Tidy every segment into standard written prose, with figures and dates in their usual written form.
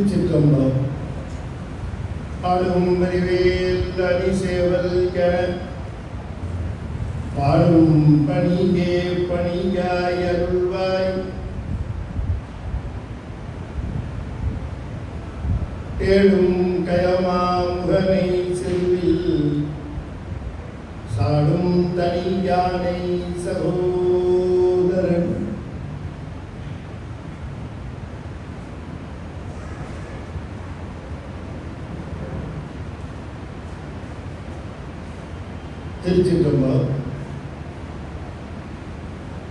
திருச்சிற்றம்பலம். பாடும் அறிவேல் அணி சேவல்க பாடும் பணியே பணியாய் அருள்வாய். தேடும் கயமாமுகனை செல்வில் சாடும் தனி யானை சகோதரன். திருச்சிற்றம்பலம்.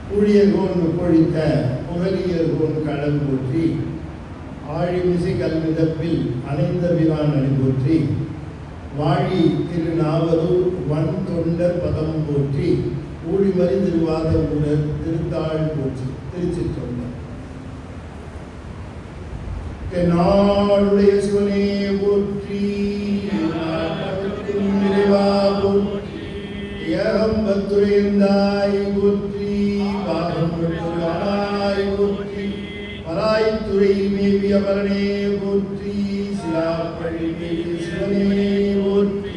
புழியகோன் பொழித்த புகழியர்கோன் கடல் போற்றி ஆழிமிசை கல்மிதப்பில் அணைந்த விரான் அணி போற்றி வாழி திருநாவலூர் வன் தொண்டர் பதம் போற்றி ஊழிமறி திருவாத ஊரர் திருத்தாள் போற்றி. திருச்சிற்றம்பலம். நாளுடைய சிவனே போற்றி நிறைவா போற்றி ஏகம்பத்துரைந்தாய் போற்றி பாகம்பத்துராய் போற்றி பராய்த்துறை மேவி அவரணே போற்றி சிலாப்பழி மேவி சிவனே போற்றி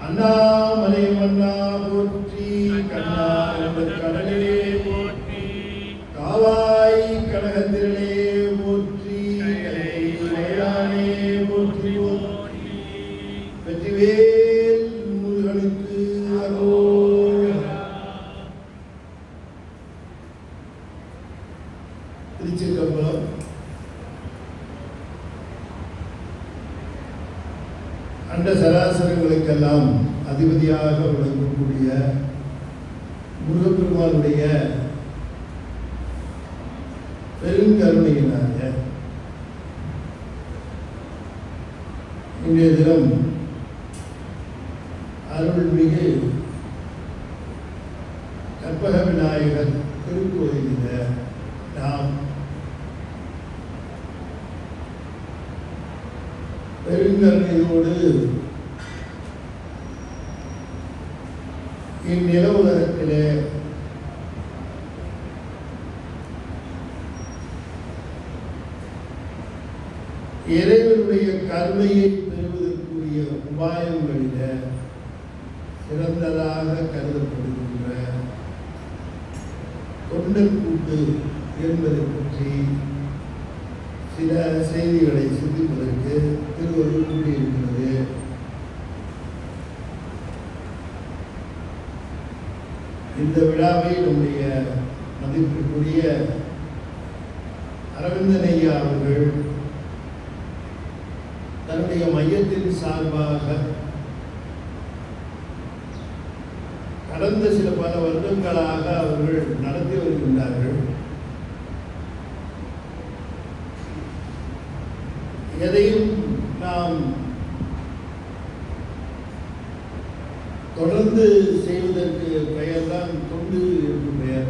அண்ணாமலை மன்னா போற்றி கண்ணா கடலே போற்றி காவாய் கனகத்திரளே போற்றி கைலானே போற்றி போற்றி வெற்றிவேல் முருகனுக்கு அரோகரா. திருச்சிற்றம்பலம். அண்ட சராசரங்களுக்கெல்லாம் அதிபதியாக விளங்கக்கூடிய முருகப்பெருமானுடைய பெருங்கருணையினாக இன்றைய தினம் அருள்மிகு கற்பக விநாயகர் திருக்கோயிலில் நாம் பெருங்கருணையோடு இந்நில உலகத்திலே இறைவனுடைய கருணையை பெறுவதற்குரிய உபாயங்களில சிறந்ததாக கருதப்படுகின்ற தொண்டர் கூட்டு என்பதை பற்றி சில செய்திகளை சிந்திப்பதற்கு திருவள்ளுவர் கூறியிருக்கிறது. இந்த விழாவை நம்முடைய மதிப்பிற்குரிய அரவிந்தன் ஐயா அவர்கள் தன்னுடைய மையத்தின் சார்பாக கடந்த சில பல வருடங்களாக அவர்கள் நடத்தி வருகின்றார்கள். எதையும் நாம் தொடர்ந்து செய்வதற்கு பெயர்தான் தொண்டு என்று பெயர்.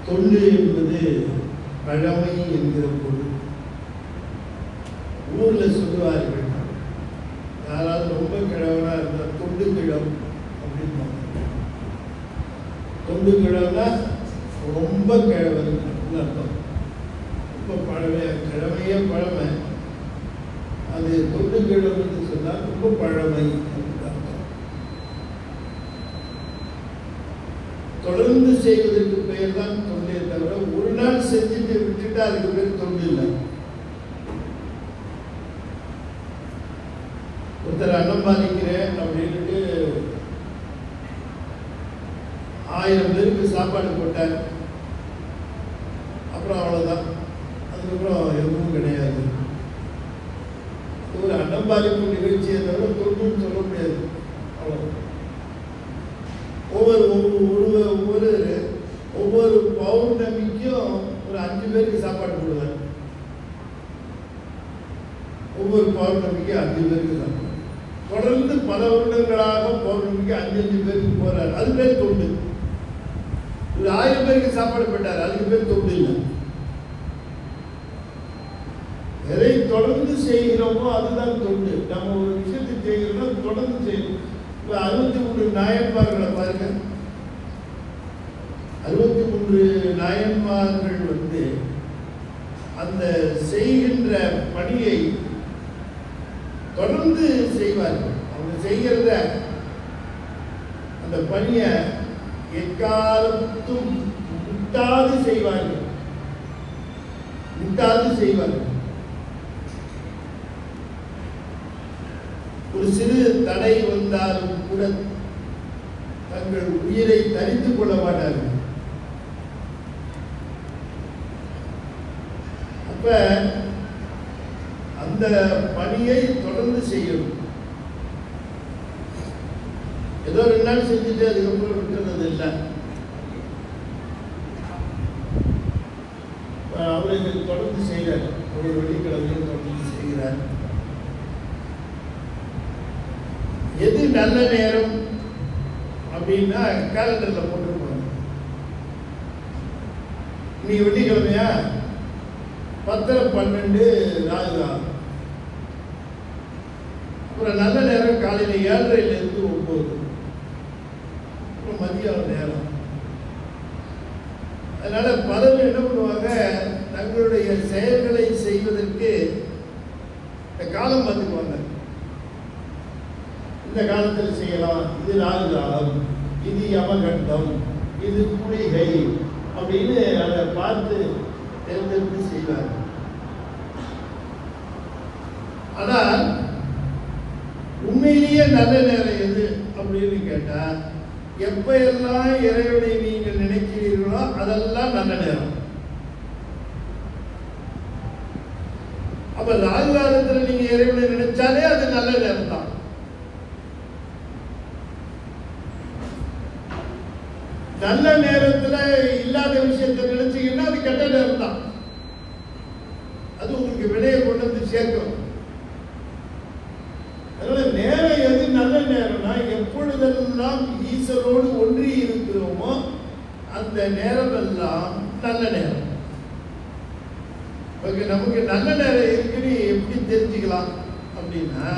தொண்டு என்பது பழமை என்கிற பொருள். ஊர்ல சொல்லுவார்கள், யாராவது ரொம்ப கிழவனா இருந்தால் தொண்டு கிழம் அப்படின்னு. தொண்டு கிழம்னா ரொம்ப கிழவன் அர்த்தம். ரொம்ப பழமையா, கிழமையே பழமை. அது தொண்டு கிழமைன்னு சொன்னால் ரொம்ப பழமை அர்த்தம். தொடர்ந்து செய்வதற்கு பெயர் தான் தொண்டே தவிர ஒரு நாள் செஞ்சுட்டு விட்டுட்டா அதுக்கு பேர் தொண்டு இல்லை. ஒருத்தர் அன்னம் பாதிக்கிறேன் அப்படின்ட்டு 1000 பேருக்கு சாப்பாடு போட்டார். அப்புறம் அவ்வளோதான், அதுக்கப்புறம் எதுவும் கிடையாது. ஒரு அன்னம்பாதிப்பு நிகழ்ச்சியை தவிர தொண்டுன்னு சொல்ல முடியாது. அவ்வளோ. ஒவ்வொரு பௌர்ணமிக்கும் ஒரு 5 பேருக்கு சாப்பாடு போடுவார். ஒவ்வொரு பௌர்ணமிக்கு 5 பேருக்கு சாப்பாடு. தொடர்ந்து பல வருடங்களாக பௌர்ணமிக்கு 5 பேருக்கு போறாரு. அது பேர் தொண்டு. ஒரு 1000 பேருக்கு சாப்பாடு போட்டார், அதுக்கு பேர் தொண்டு இல்லை. எதை தொடர்ந்து செய்கிறோமோ அதுதான் தொண்டு. நம்ம ஒரு விஷயத்தை செய்கிறோம்னா தொடர்ந்து செய்யணும். இப்போ 63 நாயன்மார்களை பாருங்க. 63 நாயன்மார்கள் அந்த செய்கின்ற பணியை தொடர்ந்து செய்வார்கள். அவங்க செய்கிறத அந்த பணியை எக்காலத்தும் விட்டாது செய்வார்கள். ஒரு சிறு தடை வந்தாலும் கூட தங்கள் உயிரை தரித்துக் கொள்ள மாட்டார்கள். அப்ப அந்த பணியை தொடர்ந்து செய்யணும். ஏதோ 2 நாள் செஞ்சுட்டு அதுக்கப்புறம் விட்டுறது இல்லை. அவரை தொடர்ந்து செய்கிறார். ஒரு வெள்ளிக்கிழமையும் தொடர்ந்து செய்கிறார். எது நல்ல நேரம் அப்படின்னா கேலண்டர்ல போட்டுருப்பாங்க. இன்னைக்கு வெள்ளிக்கிழமையா 10:12 ராகுகா. அப்புறம் நல்ல நேரம் காலையில் 7:30 to 9. அப்புறம் மதியம் நேரம். அதனால பலர் என்ன பண்ணுவாங்க, தங்களுடைய செயல்களை செய்வதற்கு இந்த காலம் பார்த்துக்குவாங்க. இந்த காலத்தில் செய்யலாம், இது ராகு காலம், இது யமகண்டம், இது குளிகை அப்படின்னு அதை பார்த்து தேர்ந்தெடுத்து செய்வார். ஆனால் உண்மையிலேயே நல்ல நேரம் எது அப்படின்னு கேட்டா, எப்ப எல்லாம் இறைவனை நீங்கள் நினைக்கிறீர்களோ அதெல்லாம் நல்ல நேரம். அப்ப ராகு காலத்துல நீங்க இறைவனை நினைச்சாலே அது நல்ல நேரம் தான். நல்ல நேரத்துல இல்லாத விஷயத்தை நினைச்சீங்கன்னா அது கெட்ட நேரம் தான். அது உங்களுக்கு விடையை கொண்டு வந்து சேர்க்கும். அதனால நேரம் எது நல்ல நேரம்னா, எப்பொழுதெல்லாம் ஈஸ்வரோடு ஒன்றி இருக்கிறோமோ அந்த நேரம் எல்லாம் நல்ல நேரம். நமக்கு நல்ல நேரம் இருக்குன்னு எப்படி தெரிஞ்சுக்கலாம் அப்படின்னா,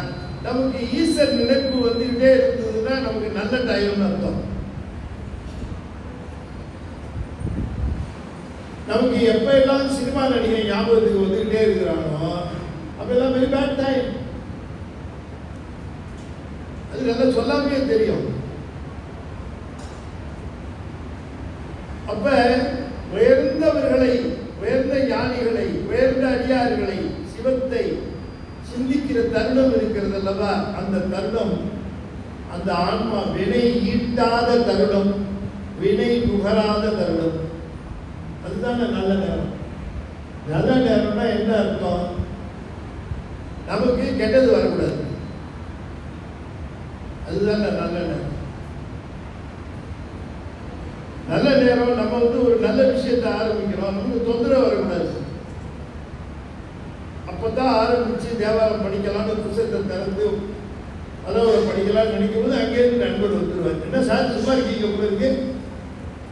நமக்கு ஈஸ்வர் நினைப்பு வந்துகிட்டே இருந்ததுன்னா நமக்கு நல்ல டைம்னு அர்த்தம். நமக்கு எப்ப எல்லாம் சினிமா நடிகை ஞாபகத்துக்கு வந்துகிட்டே இருக்கிறானோ அப்பெல்லாம் வெரி பேட் டைம். அது நல்லா சொல்லாமே தெரியும். அப்ப உயர்ந்தவர்களை, உயர்ந்த ஞானிகளை, உயர்ந்த அடியார்களை, சிவத்தை சிந்திக்கிற தருணம் இருக்கிறது அல்லவா, அந்த தருணம், அந்த ஆன்மா வினை ஈட்டாத தருணம், வினை நுகராத தருணம். அதுதான நல்ல நேரம். நல்ல நேரம்னா என்ன அர்த்தம்? நமக்கு கெட்டது வரக்கூடாது. அதுதான் நல்ல நேரம். நல்ல நேரம் நம்ம ஒரு நல்ல விஷயத்தை ஆரம்பிக்கிறோம், நமக்கு தொந்தரவு வரக்கூடாது. அப்பதான் ஆரம்பிச்சு தேவாரம் படிக்கலாம்னு புத்தகத்தை திறந்து அதாவது படிக்கலாம்னு நினைக்கும் போது அங்கேயிருந்து நண்பர் வந்துடுவார். என்ன சார் சும்மா இருக்கீங்க போல இருக்கு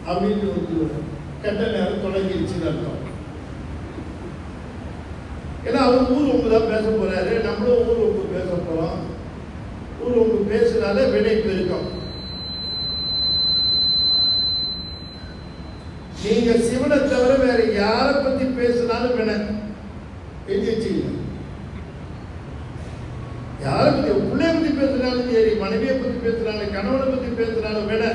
அப்படின்னு வந்துடுவார். கெட்ட நேரம் தொடங்கிடுச்சுன்னு அர்த்தம். ஏன்னா அவர் ஊர் ஒன்று தான் பேச போறாரு, நம்மளும் ஊர் ஒன்று பேச போறோம். ஊர் ஒன்று பேசுனால வினை பெருக்கம். நீங்க சிவனை தவிர வேற யாரை பத்தி பேசினாலும் வினை எழுதி வச்சுக்கீங்க. யாரை பத்தி, பிள்ளைய பத்தி பேசினாலும் சரி, மனைவியை பத்தி பேசினாலும், கணவனை பத்தி பேசினாலும் வினை.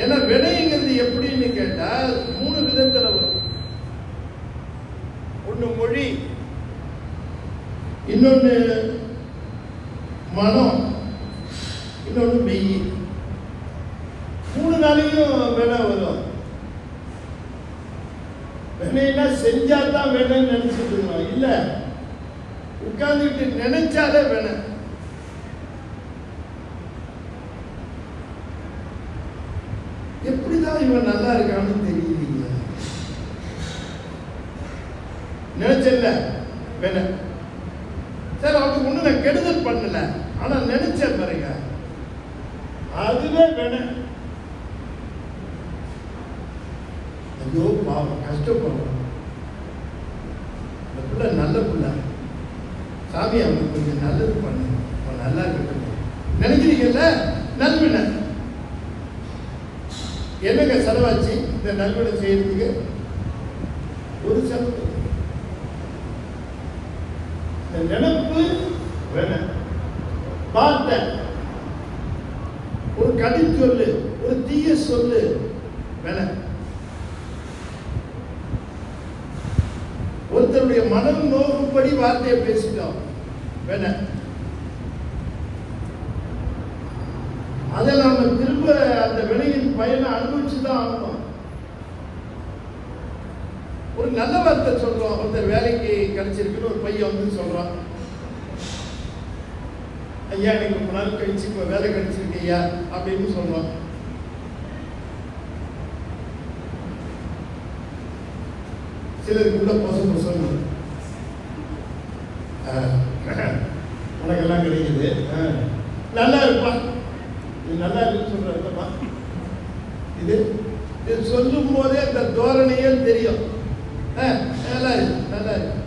ஏன்னா வினைங்கிறது எப்படின்னு கேட்டா 3 விதத்துல வரும். ஒண்ணு மொழி, இன்னொன்னு மனம், இன்னொன்னு மெய். 3 நாளையும் வினை வரும். வினைனா செஞ்சாதான் வினைன்னு நினைச்சிட்டு இருக்கோம். இல்ல, உட்கார்ந்துட்டு நினைச்சாலே வினை. எப்படிதான் இவன் நல்லா இருக்கான்னு தெரியலீங்க. நினைச்சல வேண சார், அவனுக்கு ஒண்ணு நான் கெடுதல் பண்ணல, ஆனா நினைச்ச பாருங்க, அதுவே வேண. ஐயோ பாவம், கஷ்டப்படுறோம். அந்த பிள்ளை நல்ல பிள்ளை, சாமி அவனுக்கு கொஞ்சம் நல்லது பண்ணு, அவன் நல்லா இருக்கட்டும் நினைக்கிறீங்கல்ல. நல்வினை என்னங்க செலவாச்சு இந்த நல்வினை செய்யறதுக்கு? ஒரு செலவு. நினைப்பு வேணும், வார்த்தை, ஒரு கடி சொல்லு, ஒரு தீய சொல்லு வேணும். ஒருத்தருடைய மனம் நோக்கும்படி வார்த்தையை பேசிட்டோம் வேணும். அதை நாம திரும்ப அந்த வினையின் பயனை அனுபவிச்சுதான் ஆகணும். ஒரு நல்ல வார்த்தை சொல்றோம், ஒருத்தர் வேலைக்கு கிடைச்சிருக்குன்னு ஒரு பையன் வந்து சொல்றான், ஐயா எனக்கு ரொம்ப நாள் கழிச்சு இப்ப வேலை கிடைச்சிருக்கு ஐயா அப்படின்னு சொல்றோம். சிலருக்கு உள்ள பொசம் உனக்கெல்லாம் கிடைக்குது, நல்லா இருப்பா, இது நல்லா இருக்குன்னு சொல்றப்பா. இது இது சொல்லும் போதே அந்த தோரணையே தெரியும். நல்லா இருக்கு, நல்லா இருக்கு,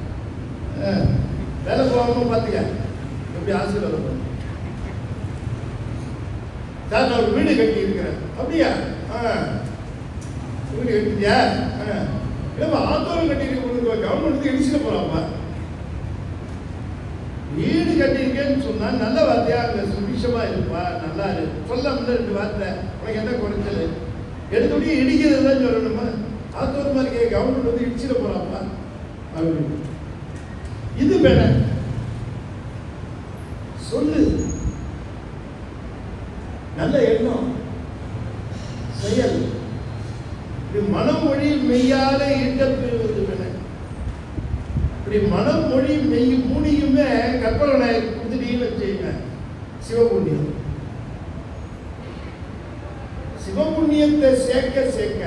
வேலை போகாம பார்த்துக்க, எப்படி ஆசீர்வாதம். சார் நான் ஒரு வீடு கட்டி இருக்கிறேன். அப்படியா? வீடு கட்டிட்டியா? ஏமா ஆத்தோரம் கட்டிட்டு கொடுக்க கவர்மெண்ட் இடிச்சுட்டு போறாப்பா. வீடு கட்டியிருக்கேன்னு சொன்னா நல்ல வார்த்தையா அங்க சுபிஷமா இருப்பா, நல்லா இருக்கு சொல்லாம 2 வார்த்தை, உனக்கு என்ன குறைச்சல்? எடுத்தோடய இடிக்கிறது தான் சொல்லணுமா? ஆத்தோரமா இருக்க கவர்மெண்ட் வந்து இடிச்சுட்டு போறாப்பா அப்படின்னு. இது வேணாம், சொல்லு, நல்ல எண்ணம், செயல், மனமொழி மெய்யால ஈட்டப்பெறுவது வேணும். இப்படி மனமொழி மெய் 3யுமே கற்பனை நாயகர் கொடுத்துட்டீங்கன்னு வச்சுக்கோங்க, சிவபுண்ணியம். சிவபுண்ணியத்தை சேர்க்க சேர்க்க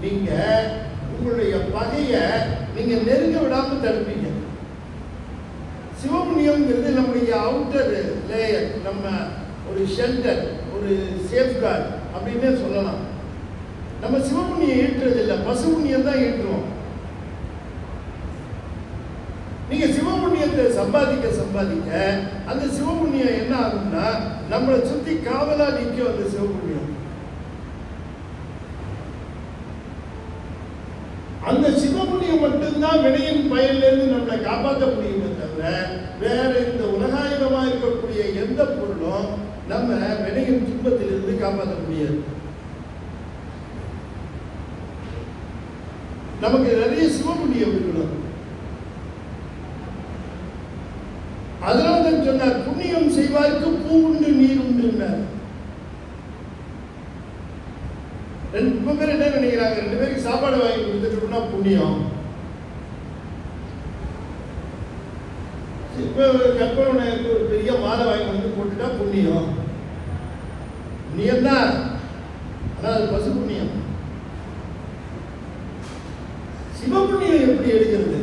நீங்க உங்களுடைய பகைய நீங்க நெருங்க விடாம தடுப்பீங்க. சிவபுண்ணியம்ங்கிறது நம்முடைய அவுட்டர் லேயர், நம்ம ஒரு ஷெல்டர், ஒரு சேஃப்கார்டு அப்படின்னே சொல்லலாம். நம்ம சிவபுண்ணியம் ஈட்டுறது இல்லை, பசுபுண்ணியம் தான் ஈட்டுறோம். நீங்க சிவபுண்ணியத்தை சம்பாதிக்க சம்பாதிக்க அந்த சிவபுண்ணியம் என்ன ஆகும்னா நம்மளை சுத்தி காவலா நிற்கும். அந்த சிவபுண்ணியம், அந்த சிவபுண்ணியம் மட்டும்தான் வினையின் பயனிலிருந்து நம்மளை காப்பாற்ற முடியுமே தவிர வேற இந்த உலகாயுதமா இருக்கக்கூடிய எந்த பொருளும் நம்ம வினையின் துன்பத்திலிருந்து காப்பாற்ற முடியாது. நமக்கு நிறைய சிவபுண்ணியம் இருக்கணும். அதனால தான் சொன்னார், புண்ணியம் செய்வாருக்கு பூ உண்டு நீர் உண்டு. ரொம்ப பேர் என்ன நினைக்கிறாங்க, 2 பேருக்கு சாப்பாடு வாங்கி கொடுத்துட்டோம்னா புண்ணியம். இப்ப கற்பனை ஒரு பெரிய மாலை வாங்கி வந்து போட்டுட்டா புண்ணியம். புண்ணியம் தான், ஆனா அது பசு புண்ணியம். சிவபுண்ணியம் எப்படி எடுக்கிறது?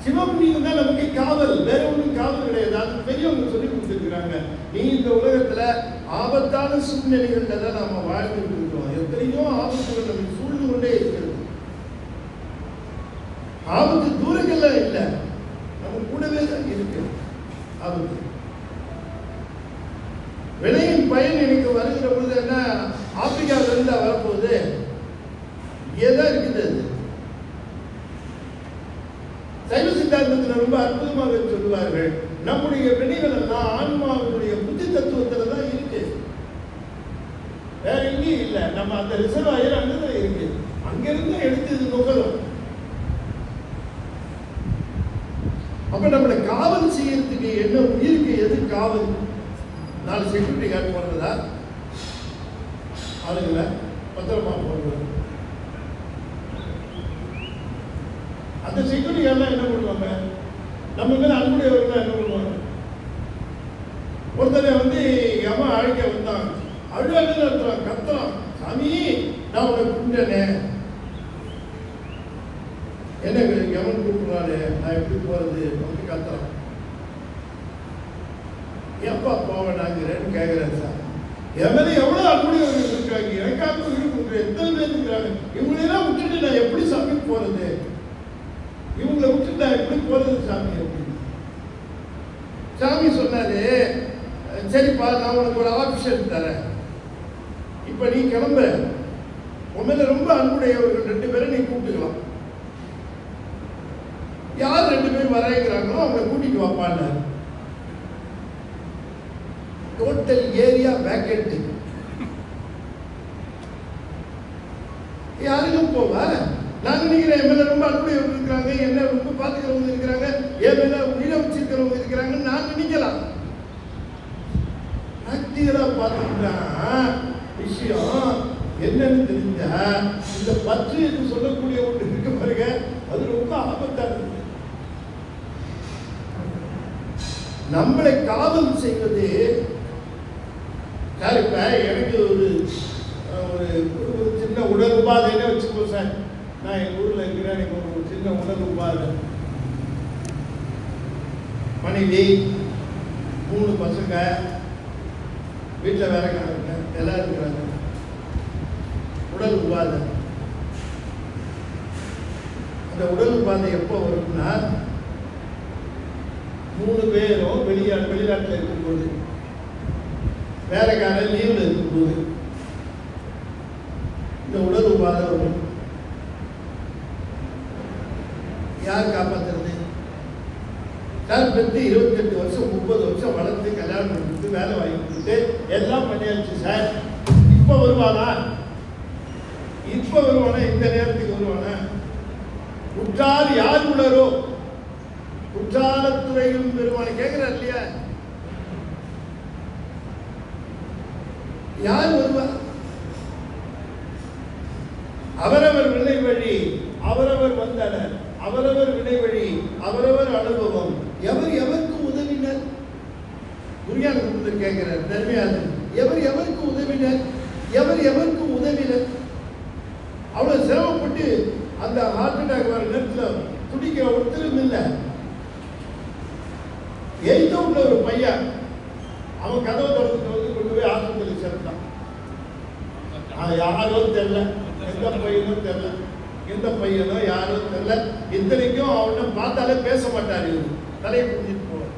சிவபுண்ணியம் தான் நமக்கு காவல், வேற ஒன்றும் காவல் கிடையாது. அது பெரியவங்க சொல்லி கொடுத்துருக்காங்க. நீ இந்த உலகத்துல ஆபத்தான சூழ்நிலைகள்ல தான் நாம வாழ்ந்துட்டு இருக்கோம். எத்தனையோ ஆபத்துகள் நமக்கு சூழ்ந்து கொண்டே இருக்கிறது. ஆபத்து தூரங்கள்ல இல்லை, நம்ம கூடவே தான் இருக்கு ஆபத்து. வினையின் பயன் எனக்கு வருகிற பொழுது என்ன, ஆப்பிரிக்காவில இருந்து வரப்போகுது, ஏதான் இருக்குது. அது சைவ சித்தாந்தத்தில் ரொம்ப அற்புதமாக சொல்லுவார்கள், நம்முடைய வினைகள் எல்லாம் ஆன்மாவினுடைய புத்தி தத்துவத்துல தான் இருக்கு, வேற எங்கேயும் இல்லை. நம்ம அந்த ரிசர்வாயர் அங்கதான் இருக்கு, அங்கிருந்து எடுத்து இது நுகரும். அப்ப நம்மளை காவல் செய்யறதுக்கு என்ன, உயிருக்கு எது காவல்? 4 செக்யூரிட்டி கார்டு போடுறதா, ஆளுங்களை பத்திரமா போடுறது. அந்த செக்யூரிட்டி எல்லாம் என்ன பண்ணுவாங்க, நம்ம மேல அன்புடையவர்கள் என்ன பண்ணுவாங்க? ஒருத்தரை வந்து எவன் அழைக்க வந்தான், அழுவாங்க கத்துறான், சாமி நான் உன்னை கூப்பிட்டேனே, என்ன எவன் கூப்பிடுறாரு, நான் எப்படி போறது அப்படி கத்துறான். எப்பா போவேனாங்கிறேன்னு கேட்கிறேன். சார் என் மேல எவ்வளவு அன்புடையவர்கள் இருக்காங்க, எனக்காக இருக்கு, எத்தனை பேர் இருக்கிறாங்க, இவங்களெல்லாம் விட்டுட்டு நான் எப்படி சாமி போறது? இவங்களை விட்டுட்டா எப்படி போறது சாமி அப்படின்னு. சாமி சொன்னாரு, சரிப்பா நான் உனக்கு ஒரு ஆப்ஷன் தரேன், இப்ப நீ கிளம்பு, உண்மையில ரொம்ப அன்புடையவர்கள் 2 பேரை நீ கூப்பிட்டுக்கலாம். யார் 2 பேர் வரைகிறாங்களோ அவங்களை கூட்டிட்டு வாப்பான்னு. Total area vacant. யாருக்கும் போவ நான் நினைக்கிறேன் என் மேல ரொம்ப அன்புடையவர்கள் இருக்கிறாங்க, என்ன ரொம்ப பார்த்துக்கிறவங்க இருக்கிறாங்க, என் மேல உயிரை வச்சிருக்கிறவங்க இருக்கிறாங்கன்னு நான் நினைக்கலாம். ஆக்டிவா பார்த்துக்கிட்டா விஷயம் என்னன்னு தெரிஞ்சா இந்த பற்று என்று சொல்லக்கூடிய ஒன்று இருக்க பாருங்க, அது ரொம்ப ஆபத்தானது. நம்மளை காவல் செய்வது சார். இப்ப எனக்கு ஒரு சின்ன உடல் உபாதைன்னு வச்சுக்கோ சார். நான் எங்க ஊர்ல இருக்கிறேன், எனக்கு ஒரு சின்ன உடல் உபாதை. மனைவி, 3 பசங்க, வீட்டில் வேலைக்காரங்க எல்லாம் இருக்கிறாங்க. உடல் உபாதை. அந்த உடல் உபாதை எப்போ வரும்னா 3 பேரும் வெளிநாட்டில் இருக்கும்போது, வேலைக்காரன் லீவில் இருக்கும்போது இந்த உடல் உபாதை வரும். யார் காப்பாற்றுறது? சார் பெற்று 28 வருஷம் 30 வருஷம் வளர்த்து கல்யாணம் பண்ணிட்டு வேலை வாங்கி கொடுத்து எல்லாம் பண்ணியாச்சு சார். இப்போ வருவானா? இப்போ வருவானா? இந்த நேரத்துக்கு வருவானா? உற்றார் யார் உளரோ குற்றாலத்துறையும் பெருமானை கேட்கிறார் இல்லையா? யார் வருவா? அவரவர் வினை வழி அவரவர் வந்தனர், அவரவர் வினை வழி அவரவர் அனுபவம், எவர் எவருக்கு உதவினர்? குருஞானசம்பந்தர் கேட்கிறார் தர்மியாது, எவர் எவருக்கு உதவினர், எவர் எவருக்கு உதவினர்? அவ்வளவு சிரமப்பட்டு அந்த ஹார்ட் அட்டாக் வர நேரத்தில் துடிக்கிற ஒருத்தரும் இல்லை. எய்தவுள்ள ஒரு பையன் அவன் கதவை திறந்துட்டு வந்து கொண்டு போய் ஆஸ்பத்திரியில் சேர்ந்தான். யாரோ தெரியல, எந்த பையனோ தெரியல, எந்த பையனோ யாரோ தெரியல. இத்தனைக்கும் அவனை பார்த்தாலே பேச மாட்டார், தலையை புரிஞ்சிட்டு போவார்.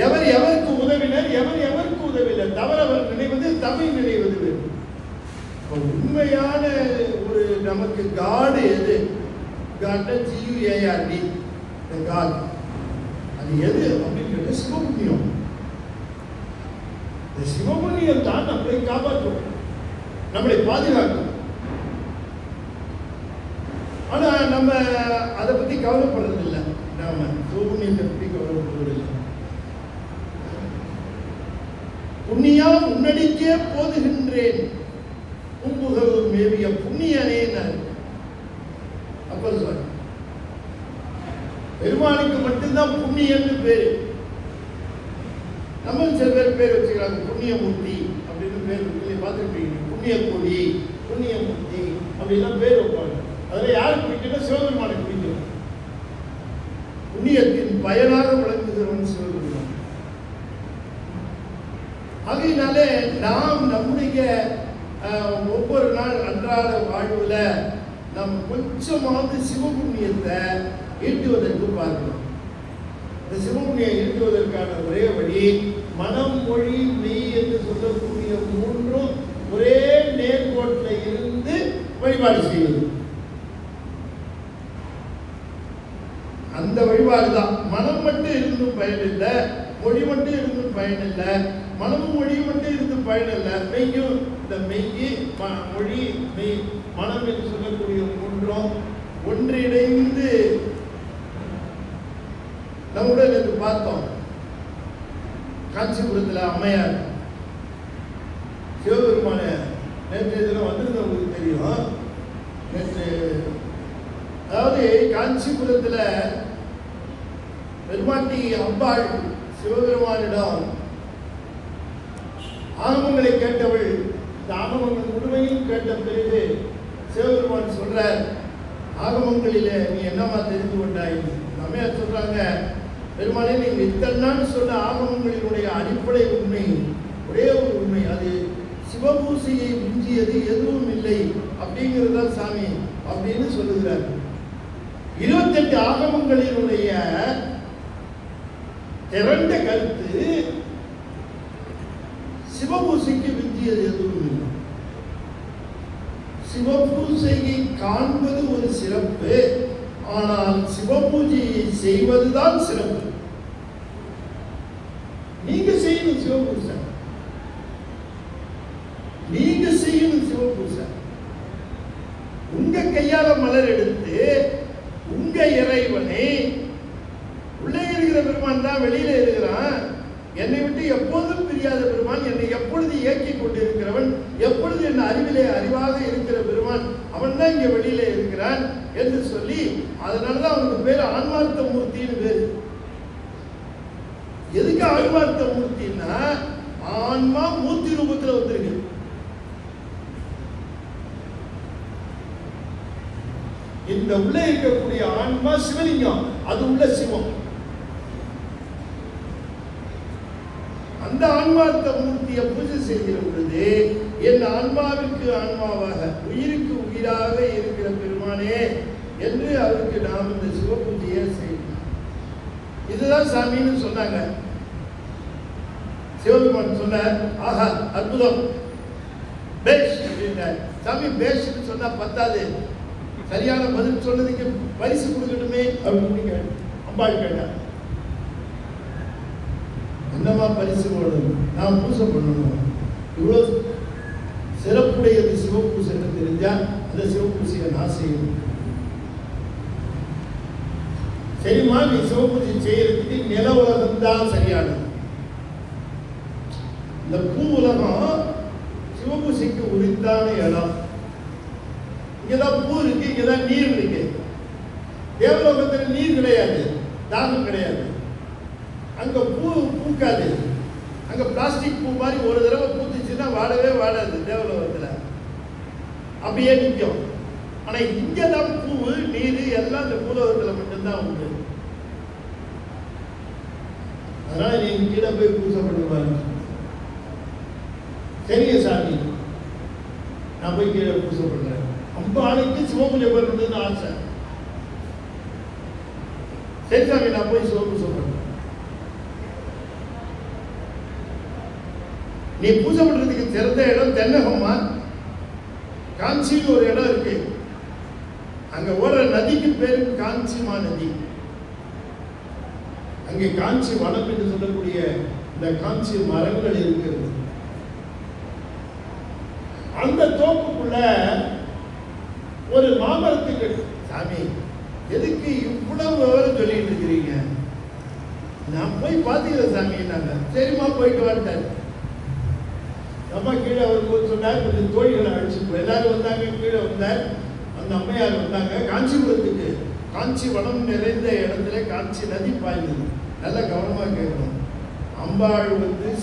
எவர் எவருக்கு உதவினர், எவர் எவருக்கு உதவினர்? தவறவர் நினைவது தமிழ் நினைவது வேண்டும். உண்மையான ஒரு நமக்கு காடு எது? காட்னா GUARD, காட். அது எது அப்படின்னு சிவபுண்ணியம். இந்த சிவபுண்ணியம் தான் நம்மளை காப்பாற்றும், நம்மளை பாதுகாக்கும். ஆனா நம்ம அதை பத்தி கவலைப்படுறது இல்லை. நாம சிவபுண்ணியத்தை பத்தி கவலைப்படுறது இல்லை. புண்ணியா முன்னடிக்கே போதுகின்றேன் பூம்புகழூர் மேவிய புண்ணியனே. அப்ப சொல்ற பெருமானுக்கு மட்டும்தான் புண்ணியன்னு பேரு. நம்ம சில பேர் பேர் வச்சுக்கிறாங்க, புண்ணியமூர்த்தி அப்படின்னு பேர் இருக்கு, பார்த்துருப்பீங்க. புண்ணியக்கொடி, புண்ணியமூர்த்தி அப்படின்லாம் பேர் வைப்பாங்க. அதில் யார் பிடிக்குன்னா சிவபெருமானுக்கு பிடிக்கும். புண்ணியத்தின் பயனாக விளங்குகிறவன் சிவபெருமான். ஆகையினாலே நாம் நம்முடைய ஒவ்வொரு நாள் அன்றாட வாழ்வுல நாம் கொஞ்சமாவது சிவபுண்ணியத்தை ஈட்டுவதற்கு பார்க்கணும். இந்த சிவபுண்ணியம் ஈட்டுவதற்கான ஒரே வழி மனம், மொழி, மெய் என்று சொல்லக்கூடிய 3ம் ஒரே நேர்கோட்டில் இருந்து வழிபாடு செய்வது. அந்த வழிபாடு தான். மனம் மட்டும் இருந்தும் பயனில்லை, மொழி மட்டும் இருந்தும் பயனில்லை, மனமும் மொழியும் மட்டும் இருந்து பயனில்லை. மெய்யும், இந்த மெய்யி மொழி மெய் மனம் என்று சொல்லக்கூடிய 3ம் ஒன்றிணைந்து நம்முடன் என்று பார்த்தோம். காஞ்சிபுரத்தில் அம்மையார் சிவபெருமான நேற்று இதில் வந்திருந்தவங்களுக்கு தெரியும். நேற்று அதாவது காஞ்சிபுரத்தில் பெருமாட்டி அம்பாள் சிவபெருமானிடம் ஆகமங்களை கேட்டவள். இந்த ஆகமங்கள் முழுமையும் கேட்ட பிறகு சிவபெருமான் சொல்ற, ஆகமங்களிலே நீ என்னமா தெரிந்து கொண்டாய்? அம்மையார் சொல்றாங்க, பெருமானே நீங்கள் இத்தனை நாள் சொன்ன ஆகமங்களினுடைய அடிப்படை உண்மை ஒரே ஒரு உண்மை, அது சிவபூசையை மிஞ்சியது எதுவும் இல்லை அப்படிங்கிறதா சாமி அப்படின்னு சொல்லுகிறார். 28 ஆகமங்களினுடைய திரண்ட கருத்து சிவபூசைக்கு மிஞ்சியது எதுவும் இல்லை. சிவபூஜையை காண்பது ஒரு சிறப்பு, ஆனால் சிவபூஜையை செய்வதுதான் சிறப்பு. நீங்க செய்யணும் சிவபூஜை, நீங்க செய்யணும் சிவபூஜை. உங்க கையால மலர் எடுத்து உங்க இறைவனை, உள்ளே இருக்கிற பெருமான் தான் வெளியில இருக்கிறான், என்னை விட்டு எப்போதும் பிரியாத பெருமான், என்னை எப்பொழுது இயக்கி கொண்டிருக்கிறவன், எப்பொழுது என் அறிவிலே அறிவாக இருக்கிற பெருமான், அவன் தான் இங்க வெளியில இருக்கிறான் என்று சொல்லி, அதனாலதான் அவனுக்கு பேரு ஆன்மார்த்த மூர்த்தின்னு பேரு. எதுக்கு ஆன்மார்த்த மூர்த்தின்னா, ஆன்மா மூர்த்தி ரூபத்தில் வந்திருக்கு. இந்த உள்ள இருக்கக்கூடிய ஆன்மா சிவலிங்கம், அது உள்ள சிவம். அந்த ஆன்மார்த்த மூர்த்தியை பூஜை செய்கிற பொழுது, என் ஆன்மாவிற்கு ஆன்மாவாக, உயிருக்கு உயிராக இருக்கிற பெருமானே என்று அவருக்கு நாம் இந்த சிவ பூஜையை செய்யணும். இதுதான் சாமின்னு சொன்னாங்க. சிவபெருமான் சொன்னார், ஆஹா அற்புதம், பேஷ் அப்படின்னார். சாமி பேஷ்ன்னு சொன்னா பத்தாது, சரியான பதில் சொன்னதுக்கு பரிசு கொடுக்கணுமே அப்படின்னு அம்பாள் கேட்டார். என்னமா பரிசு போடணும், நான் பூசை பண்ணணும், இவ்வளவு சிறப்புடையது சிவபூசைன்னு தெரிஞ்சா அந்த சிவபூசையை நான் செய்யணும். சரிம்மா, நீ சிவபூஜை செய்யறதுக்கு நில உலகம் தான் சரியானது. இந்த பூ உலகம் சிவபூசைக்கு உரித்தான இடம். இங்கதான் பூ இருக்கு, இங்கதான் நீர் இருக்கு. தேவலோகத்தில் நீர் கிடையாது, தாகம் கிடையாது. அங்க பூ பூக்காது. அங்க பிளாஸ்டிக் பூ மாதிரி ஒரு தடவை பூத்துச்சுன்னா வாடவே வாடாது தேவலோகத்துல, அப்படியே நிற்கும். ஆனா இங்கதான் பூ நீர் எல்லாம் இந்த பூலோகத்துல மட்டும்தான் உண்டு. அதனால நீங்க கீழே போய் பூஜை பண்ணுவாங்க. சரிங்க சாமி, நான் போய் கீழே பூஜை பண்றேன். அம்பாளுக்கு சிவபூஜை பண்றதுன்னு ஆசை. சரி சாமி, நான் போய் சிவபூஜை பண்றேன். நீ பூஜை பண்றதுக்கு சிறந்த இடம் தென்னகம்மா. காஞ்சியில் ஒரு இடம் இருக்கு, அங்க ஓடுற நதிக்கு பேரு காஞ்சிமா நதி. அங்கே காஞ்சி வனம் என்று சொல்லக்கூடிய இந்த காஞ்சி மரங்கள் இருக்கிறது. அந்த தோப்புக்குள்ள ஒரு மாமரத்துக்கு, சாமி எதுக்கு இவ்வளவு விவரம் சொல்லிட்டு இருக்கிறீங்க, நான் போய் பார்த்துக்கிறேன் சாமி. நாங்க சரிம்மா போயிட்டு வந்துட்டேன். அம்மா கீழே அவர் சொன்னார், கொஞ்சம் தோழிகளை அழைச்சிட்டு எல்லாரும் வந்தாங்க. கீழே வந்தார், அந்த அம்மையார் வந்தாங்க. காஞ்சிபுரத்துக்கு, காஞ்சி வனம் நிறைந்த இடத்துல காஞ்சி நதி பாய்ந்தது. நல்லா கவனமா கேட்கணும். அம்பாள்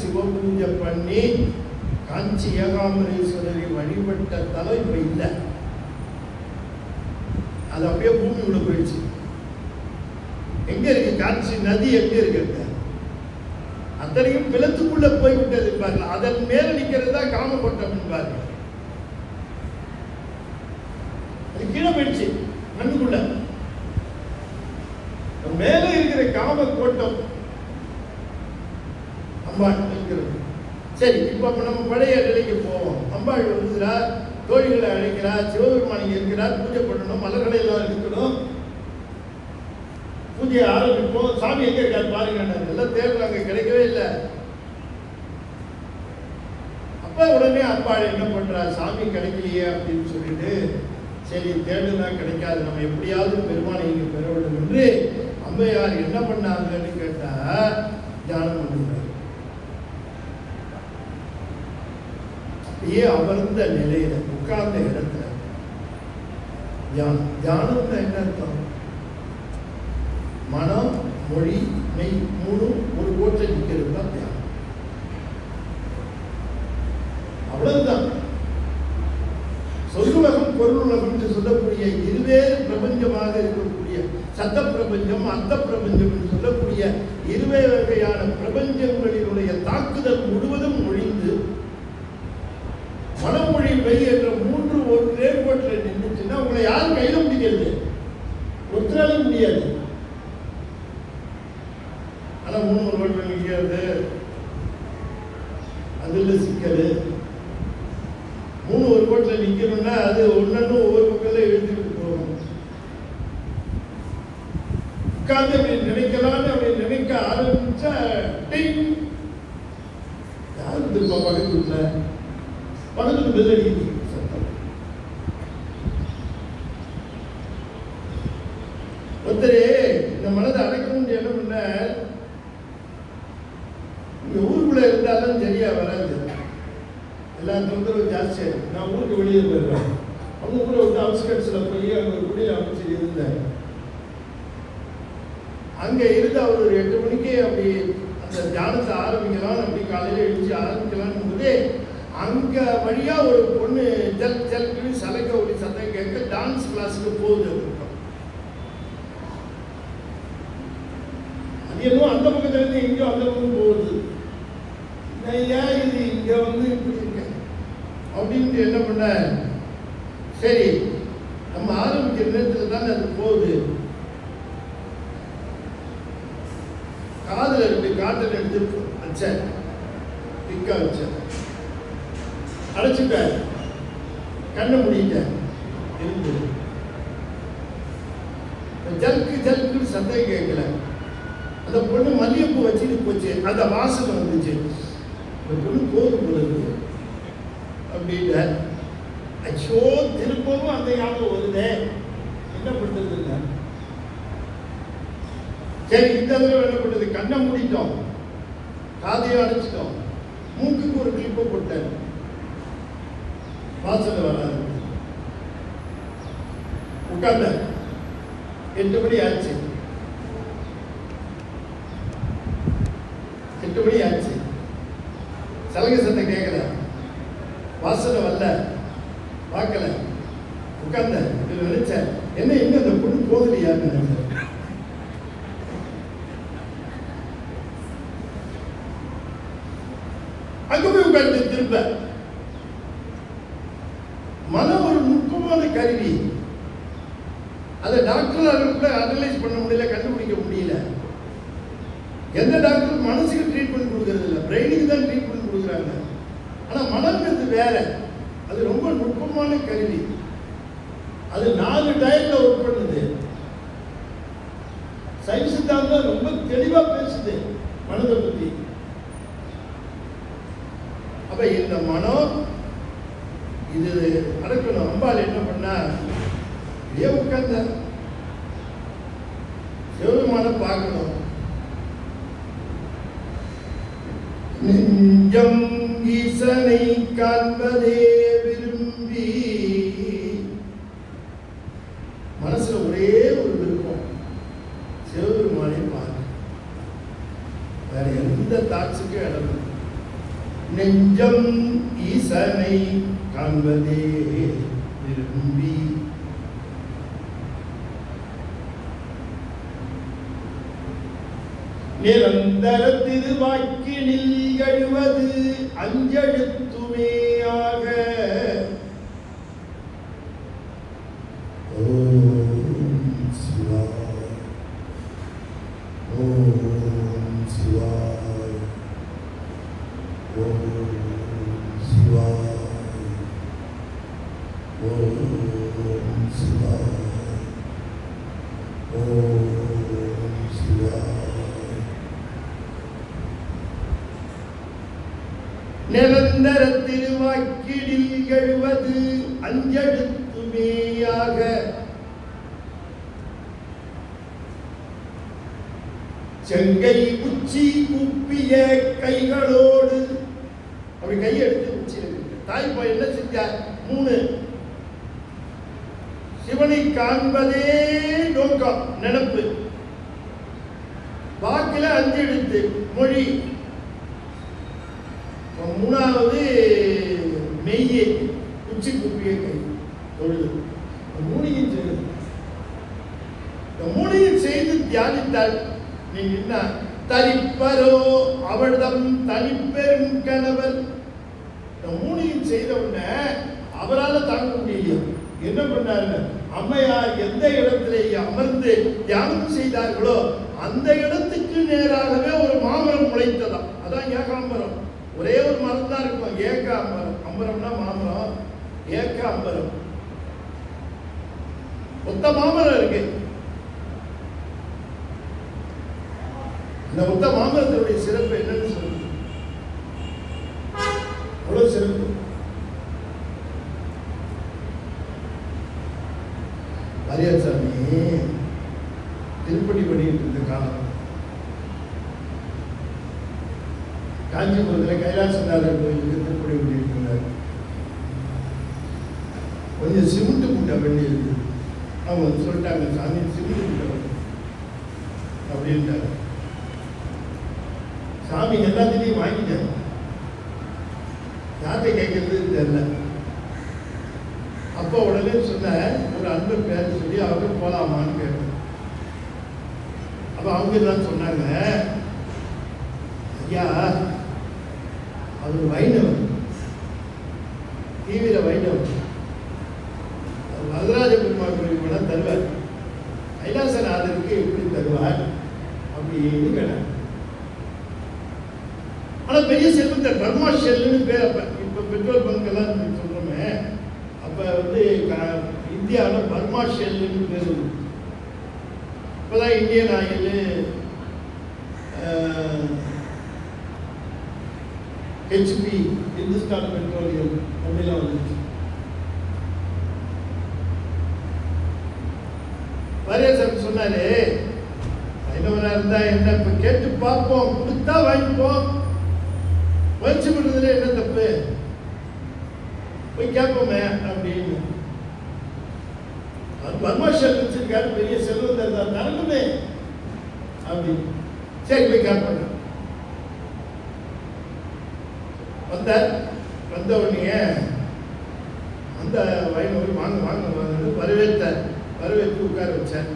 சிவபூஜை பண்ணி காஞ்சி ஏகாம்பரேஸ்வரரை வழிபட்ட தலை இப்ப இல்லை. அது அப்படியே பூமி உள்ள போயிடுச்சு. எங்க இருக்கு காஞ்சி நதி? எங்க இருக்கு? அத்தனையும் பிளத்துக்குள்ள போய்விட்டது என்பார்கள். அதன் மேல நிக்கிறது தான் காமகோட்டம் என்பார்கள். அது கீழே போயிடுச்சு மண்ணுக்குள்ள. மேல இருக்கிற காம கோட்டம் அம்பாள் இருக்கிறது. சரி, இப்ப நம்ம பழைய நிலைக்கு போவோம். அம்பாள் வருகிறார், தோழிகளை அழைக்கிறார், சிவபெருமான் இங்க இருக்கிறார், பூஜை பண்ணணும், மலர்களை எல்லாம் இருக்கணும், பூஜையை ஆரம்பிப்போம். சாமி எங்க இருக்காரு பாருங்க. எல்லாம் தேடுறாங்க, கிடைக்கவே இல்லை. அப்ப உடனே அம்பாள் என்ன பண்றா, சாமி கிடைக்கலையே அப்படின்னு சொல்லிட்டு, சரி தேடுனா கிடைக்காது, நம்ம எப்படியாவது பெருமானை இங்க பெற வேண்டும் என்று அம்மையார் என்ன பண்ணாங்கன்னு கேட்டா, தியானம் பண்ணுறாரு. அப்படியே அமர்ந்த நிலையில, உட்கார்ந்த இடத்துல தியானம். தியானம் என்ன அர்த்தம்? மனம், மொழி, மெய் மூணும் ஒரு கோட்டை நிற்கிறது தான் தியானம். அவ்வளவுதான். சொல்லுலகம் பொருளுலகம் என்று சொல்லக்கூடிய இருவேறு பிரபஞ்சமாக இருக்கக்கூடிய சத்த பிரபஞ்சம், அர்த்த பிரபஞ்சம் என்று சொல்லக்கூடிய இருவேறு வகையான பிரபஞ்சங்களினுடைய தாக்குதல் முழுவதும் ஒழிந்து மனமொழி மெய் என்ற மூன்று ஒரு நேர்கோட்டில் நின்றுச்சுன்னா உங்களை யாரும் கையில முடிக்கிறது? ஒருத்தராலும் முடியாது. ஆனா 3 ரோட்டில் நிற்கிறது, அதுல சிக்கல். 3 ஒரு கோட்டில் நிற்கணும் பண்ண அது ஒன்னொன்னு ஒவ்வொரு பக்கத்துல எழுதிட்டு போகணும். உட்கார்ந்து அப்படி நினைக்கலான்னு அப்படி நினைக்க ஆரம்பிச்சா டிங், யாரு திரும்ப பக்கத்துல பெல் அடிக்குது சத்தம். ஒருத்தரே இந்த மனதை அடக்கணும்னு என்ன பண்ண, இங்க ஊருக்குள்ள இருந்தாலும் சரியா வராது, எல்லா தொந்தரவும் ஜாஸ்தியா இருக்கு. நான் ஊருக்கு வெளியே போயிருக்கேன். அவங்க ஊரை வந்து அவுட்ஸ்கட்ஸ்ல போய் அவங்க ஒரு குடியில் அமைச்சு இருந்தேன். அங்க இருந்து அவர் ஒரு 8 மணிக்கு அப்படி அந்த தியானத்தை ஆரம்பிக்கலாம், அப்படி காலையில எழுச்சி ஆரம்பிக்கலாம்னு போது அங்க வழியா ஒரு பொண்ணு ஜல் ஜல்னு சலைக்க ஒரு சத்தம் கேட்க டான்ஸ் கிளாஸுக்கு போகுது. அது என்னவோ அந்த பக்கத்துல இருந்து இங்கோ அந்த பக்கம் போகுது. ஏன் இது இங்க வந்து இப்படி இருக்க அப்படின்ட்டு என்ன பண்ண, சரி நம்ம ஆரம்பிக்கிற நேரத்தில் தானே அது போகுது, காதல இப்படி காட்டல் எடுத்து வச்சேன், திக்கா வச்சேன், அடைச்சுட்டேன், கண்ணை முடிட்டேன், இருந்து ஜல்கு ஜல்குன்னு சத்தம் கேட்கல. அந்த பொண்ணு மல்லிகைப்பூ வச்சுட்டு போச்சு, அந்த வாசனை வந்துச்சு. அந்த பொண்ணு போதும் போது அப்படின்னு அச்சோ திருப்பவும் அந்த ஞாபகம் வருதே, என்ன பண்றது இல்லை. சரி இந்த தடவை என்ன பண்றது, கண்ணை மூடிட்டோம், காதையும் அடைச்சிட்டோம், மூக்குக்கு ஒரு கிளிப்பை போட்டேன், வாசனை வராது. உட்கார்ந்த 8 மணி ஆச்சு, 8 மணி ஆச்சு, சலகை சத்தம் கேட்கல, வாசனை வரல, பார்க்கல, உட்கார்ந்த நினைச்சேன் என்ன எங்க அந்த பொண்ணு போகலையான்னு நினைச்சேன். அங்க போய் உட்கார்ந்து திரும்ப மனம் ஒரு நுட்பமான கருவி. அதை டாக்டர் கூட அனலைஸ் பண்ண முடியல, கண்டுபிடிக்க முடியல. எந்த டாக்டரும் மனசுக்கு ட்ரீட்மெண்ட் கொடுக்கறது இல்லை, பிரெயினுக்கு தான் ட்ரீட்மெண்ட் கொடுக்குறாங்க. ஆனா மனம்ன்றது வேற, அது ரொம்ப நுட்பமான கருவி. அது 4 டயர்ல ஒர்க் பண்ணுது. சயின்ஸ் சித்தாந்தம் ரொம்ப தெளிவா பேசுது மனதை பத்தி. அப்ப இந்த மனம் இது அடக்கணும். அம்பாள் என்ன பண்ணா, ஏன் உட்கார்ந்த சிவபெருமான பார்க்கணும். நெஞ்சம் ஈசனை காண்பதே விரும்பி, மனசுல ஒரே ஒரு விருப்பம், சிவபெருமானை பார்க்க, வேற எந்த தாட்சுக்கும் இடம் இல்லை. நெஞ்சம் ஈசனை காண்பதே விரும்பி, நிரந்தர திருவாக்கினில் எழுவது அஞ்செழுத்துமேயாக. ஓம் சிவாய, ஓம் சிவாய, ஓம் சிவாய, ஓம் சிவாய, ஓம் சிவாய. நிரந்தர திருவாக்கினில் எழுவது அஞ்செழுத்துமேயாக. செங்கை உச்சி குப்பிய கைகளோடு, அப்படி கையெடுத்து உச்சி தாய்ப்பா என்ன செஞ்சார், 3 சிவனை காண்பதே நோக்கம், நினைப்பு. வாக்கில 5 எழுத்து மொழி. 3வது மெய்யே, உச்சி குப்பிய கை தொழுது. 3 செய்து தியானித்தாள். நீங்க என்ன தரிப்பரோ அவர்தம் தனிப்பெரும் கணவர். 3 செய்த உடனே அவரால் தாங்க முடியலையா, என்ன பண்ணாரு, அம்மையார் எந்த இடத்திலே அமர்ந்து தியானம் செய்தார்களோ அந்த இடத்துக்கு நேராகவே ஒரு மாமரம் முளைத்ததாம். அதான் ஏகாம்பரம். ஒரே ஒரு மரம் தான் இருக்கும், ஏகாம்பரம். அம்பரம்னா மாமரம், ஏகாம்பரம். ஒத்த மாமரம் இருக்கு. இந்த ஒத்த மாமரத்தினுடைய சிறப்பு என்னன்னு சொல்லுங்க. அவ்வளவு சிறப்பு. வாரியாசாமி திருப்பணி பண்ணிட்டு இருந்த காலம். காஞ்சிபுரத்தில் கைலாசநாதர் கோயிலுக்கு திருப்பணி பண்ணிட்டு இருந்தார். கொஞ்சம் சிமெண்ட் மூட்டை வேண்டி இருக்குது. அவங்க சொல்லிட்டாங்க, சாமி சிமெண்ட் மூட்டை வேணும் அப்படின்ட்டாங்க. சாமி எல்லாத்தையும் வாங்கிட்டாங்க. யார்கிட்ட கேட்கறது தெரியல. அப்போ உடனே சொன்ன ஒரு அன்பர் பேர் சொல்லி அவங்க போலாமான்னு கேட்டேன். அப்போ அவங்க தான் சொன்னாங்க, ஐயா அவர் வைணவர், தீவிர வைணவர். வரதராஜ பெருமாள் கோயில் கூட தருவார், கைலாசநாதருக்கு எப்படி தருவார் அப்படின்னு கேட்டார். ஆனால் பெரிய செல்வந்தர், பர்மா ஷெல்லுன்னு பேர். அப்போ இப்போ பெட்ரோல் பங்க் சொல்கிறோமே, அப்போ இந்தியாவில் பர்மா ஷெல்லுன்னு பேர். இப்போதான் Indian oil, HP, Hindustan petroleum அப்படிலாம் வந்துச்சு. வாரியாசாமி சொன்னாரு, ஐநூறா இருந்தா என்ன, இப்ப கேட்டு பார்ப்போம், கொடுத்தா வாங்கிப்போம், முயற்சி பண்றதுல என்ன தப்பு, போய் கேட்போமே அப்படின்னு. பர்மாஷல் வச்சிருக்காரு, பெரிய செல்வந்தர் தான், தரணுமே அப்படின்னு. சரி போய் கேட்பாங்க. வந்த உடனே அந்த வைணவர் வாங்க வாங்க வாங்க வரவேற்றார். வரவேற்று உட்கார வச்சார்.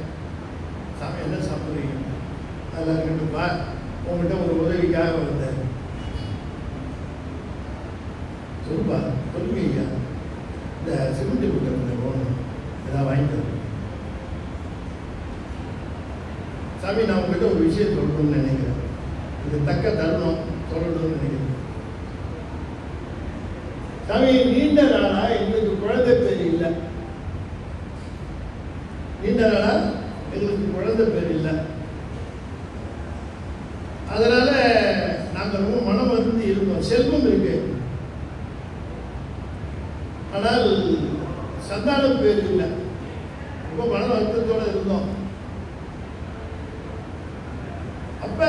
சாமி என்ன சாப்பிட்றீங்க? அதெல்லாம் இருக்கட்டும்பா, உங்கள்கிட்ட ஒரு உதவிக்காக வந்தார். சொல்லுப்பா, சொல்லுங்க ஐயா, இந்த சிமெண்ட் கொடுத்த போகணும், ஏதாவது வாங்கிட்டு வரும். சாமி நான் உங்கள்கிட்ட ஒரு விஷயம் சொல்லணும்னு நினைக்கிறேன், இது தக்க தருணம் சொல்லணும்னு நினைக்கிறேன். சாமி நீண்ட நாளா எங்களுக்கு குழந்தை பேர் இல்லை, நீண்ட நாளா எங்களுக்கு குழந்தை பேர் இல்லை. அதனால நாங்கள் ரொம்ப மனம் வந்து இருந்தோம். செல்வம் இருக்கு, ஆனால் சந்தான பேர் இல்லை. ரொம்ப மன வருத்தத்தோட இருந்தோம். அப்ப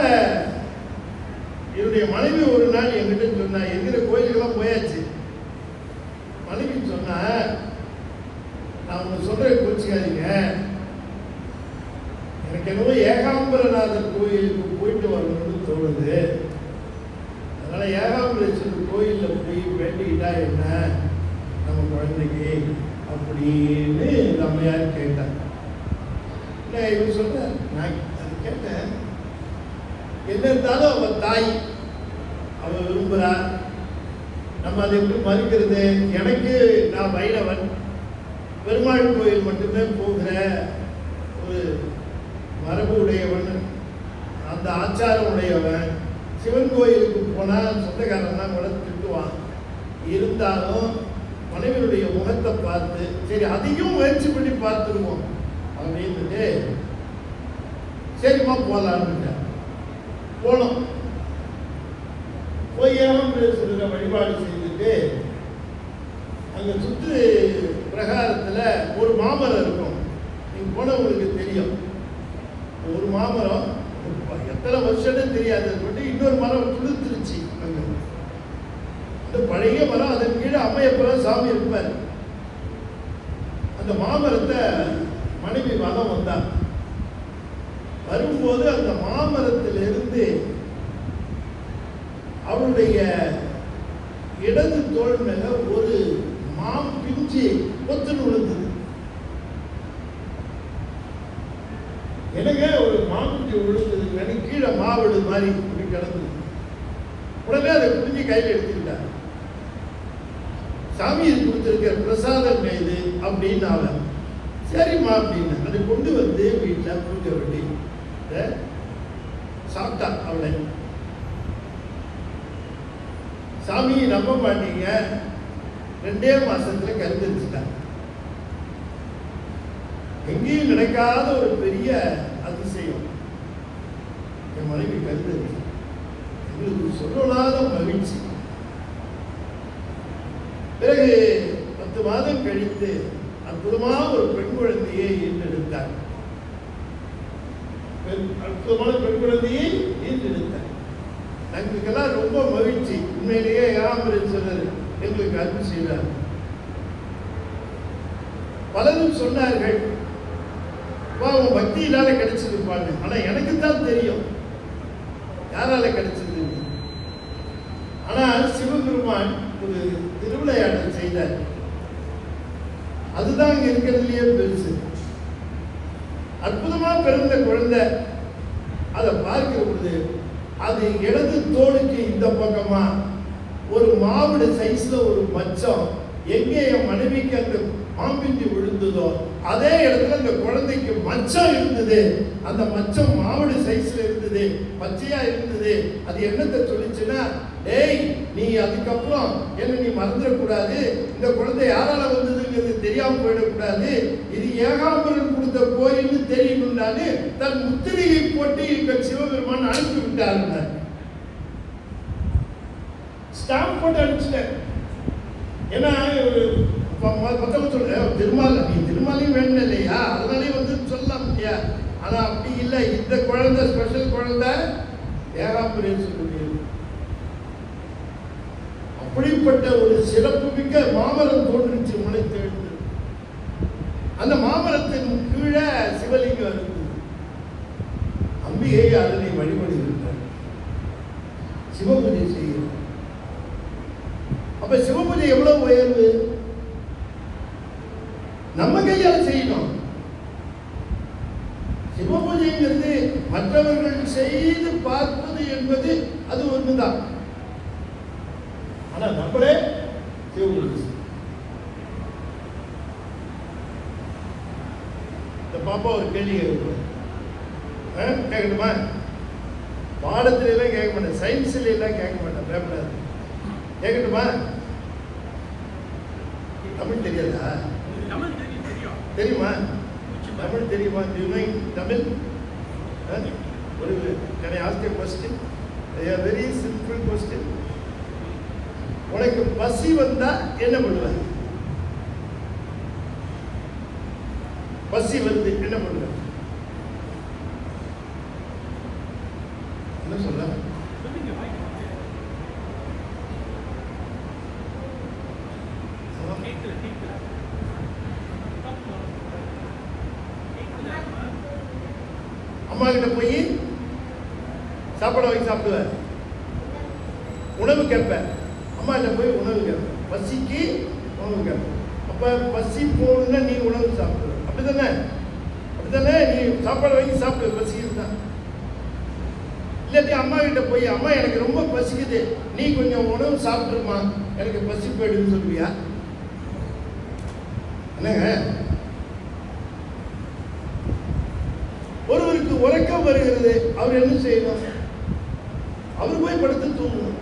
என்னுடைய மனைவி ஒரு நாள் என்கிட்ட சொன்னா, எங்கிற கோயிலுக்கெல்லாம் போயாச்சு. மனைவி சொன்னா, நான் ஒன்று சொல்றேன், கோச்சிக்காதீங்க, எனக்கு என்னவோ ஏகாம்பரநாதர் கோயிலுக்கு போயிட்டு வரணும்னு தோணுது. அதனால ஏகாம்பரேஸ்வரர் கோயிலில் போய் வேண்டிக்கிட்டா என்ன நம்ம குழந்தைக்கு அப்படின்னு அம்மையார் கேட்டாங்க. இவர் சொல்ற, நான் அது கேட்டேன், என்ன இருந்தாலும் அவன் தாய், அவன் விரும்புகிறார், நம்ம அதை எப்படி மறுக்கிறது? எனக்கு நான் வைணவன், பெருமாள் கோயில் மட்டுமே போகிற ஒரு மரபு உடையவன், அந்த ஆச்சாரம் உடையவன். சிவன் கோயிலுக்கு போனால் சொந்தக்காரன் கூட திட்டுவான். இருந்தாலும் மனைவியுடைய முகத்தை பார்த்து சரி அதையும் முயற்சி பண்ணி பார்த்துருவோம் அப்படின்ட்டு சரிம்மா போகலான்னு போனோம். போய் ஏகாம்பரேஸ்வரரை வழிபாடு செய்துட்டு அங்கே சுற்று பிரகாரத்தில் ஒரு மாமரம் இருக்கும். நீங்கள் போனவங்களுக்கு தெரியும், ஒரு மாமரம் எத்தனை வருஷம்னு தெரியாது, இன்னொரு மரம் துளுத்துருச்சு. அங்கே அந்த பழைய மரம், அதன் கீழே அம்மையப்பெல்லாம் சாமி இருப்பார். அந்த மாமரத்தை மனைவி வனம் வந்தார். வரும்போது அந்த மாமரத்திலிருந்து அவருடைய இடது தோள் மேல ஒரு மாம் பிஞ்சு கொத்துன்னு விழுந்தது. எனக்கு ஒரு மாம்பிஞ்சு விழுந்தது, கீழே மாவிடு மாதிரி கிடந்தது. உடனே அதை புரிஞ்சு கையில் எடுத்துக்கிட்டார். சாமியை கொடுத்திருக்கிற பிரசாதம் இது அப்படின்னு அவன் சரிம்மா அப்படின்னு அதை கொண்டு வந்து வீட்டில் பூஜை பண்ணி சாப்பிட்டா. அவளை சாமியை நம்ப மாட்டீங்க, 2 மாசத்துல கருத்தரிச்சுட்டாங்க. எங்கேயும் நடக்காத ஒரு பெரிய அதிசயம். என் மனைவி கருத்தரிச்சு, எங்களுக்கு சொல்லலாத மகிழ்ச்சி. பிறகு 10 மாதம் கழித்து அற்புதமான ஒரு பெண் குழந்தையை ஈன்றெடுத்தார். அற்புதமான பெண் குழந்தையை ஈன்றெடுத்தார். எங்களுக்கெல்லாம் ரொம்ப மகிழ்ச்சி. உண்மையிலேயே ஏகாம்பரேஸ்வரர் எங்களுக்கு அன்பு செய்தார். பலரும் சொன்னார்கள், அவன் பக்தியினால கிடைச்சிருப்பான்னு. ஆனா எனக்கு தான் தெரியும் யாரால கிடைச்சது. ஆனா சிவபெருமான் ஒரு திருவிளையாடல் செய்தார். அதுதான் இங்க இருக்கிறதுலயே பெருசு. அற்புதமா பிறந்த குழந்தை அதை பார்க்கிற பொழுது அது இடது தோளுக்கு இந்த பக்கமா ஒரு மாவிட சைஸ்ல ஒரு மச்சம், எங்கே என் மனைவிக்கு அந்த மாம்பிஞ்சி விழுந்ததோ அதே இடத்துல அந்த குழந்தைக்கு மச்சம் இருந்தது. அந்த மச்சம் மாவிட சைஸ்ல இருந்தது, பச்சையா இருந்தது. அது என்னத்தை சொல்லிச்சுன்னா, ஏய் நீ அதுக்கப்புறம் என்ன நீ மறந்துடக்கூடாது, இந்த குழந்தை யாரால வந்ததுங்கிறது தெரியாம போயிடக்கூடாது, இது ஏகாம்பரன் கொடுத்த கோயில்னு தெரியணும்னாலே தன் முத்திரையை போட்டு எங்கள் சிவபெருமான் அனுப்பி விட்டாருங்க. ஸ்டாம்ப் போட்டு அனுப்பிச்சிட்டேன். ஏன்னா ஒரு பக்கம் சொல்ற திருமாலையும் வேணும் இல்லையா, அதனாலே வந்து சொல்லலாம் இல்லையா. ஆனா அப்படி இல்லை. இந்த குழந்தை ஸ்பெஷல் குழந்தை ஏகாம்பரேஸ்வரர். அப்படிப்பட்ட ஒரு சிறப்பு மிக்க மாமரம் தோன்றிச்சு, முளைத்து எழுந்து. அந்த மாமரத்தின் கீழே சிவலிங்கம் இருந்தது. அம்பிகை அதனை வழிபடுகின்றார், சிவபூஜை செய்கிறார். அப்ப சிவபூஜை எவ்வளவு உயர்வு, நம்ம கையால் செய்யணும். சிவபூஜைங்கிறது மற்றவர்கள் செய்து பார்ப்பது என்பது அது ஒண்ணுதான். ஆனா நம்மளே சிவபூஜை. இந்த பாப்பா ஒரு கேள்வி கேட்கணுமா? பாடத்துல எல்லாம் கேட்க மாட்டேன், சயின்ஸ்ல எல்லாம் கேட்க மாட்டேன், பேப்பர் கேட்கட்டுமா? தமிழ் தெரியாதா? தெரியுமா? தமிழ் தெரியுமா? தமிழ் ஒரு can I ask a question? A very simple question. உனக்கு பசி வந்தா என்ன பண்ணுவ? பசி வந்து என்ன பண்ணுவ? என்ன சொல்ல? அம்மா கிட்ட போய் சாப்பாடு வாங்கி சாப்பிடுவேன், உணவு கேட்பேன். அம்மா கிட்ட போய் உணவு கேட்பேன், பசிக்கு உணவு கேட்பேன். அப்ப பசி போகணும்னா நீ உணவு சாப்பிடுவ, அப்படித்தானே? அப்படித்தானே? நீ சாப்பாடு வாங்கி சாப்பிடுவ பசிக்குது தான். இல்லாட்டி அம்மா கிட்ட போய், அம்மா எனக்கு ரொம்ப பசிக்குது, நீ கொஞ்சம் உணவு சாப்பிட்டுருமா, எனக்கு பசி போயிடுன்னு சொல்லுவியா? என்னங்க, ஒருவருக்கு உறக்கம் வருகிறது, அவர் என்ன செய்யணும்? அவர் போய் படுத்து தூங்கணும்.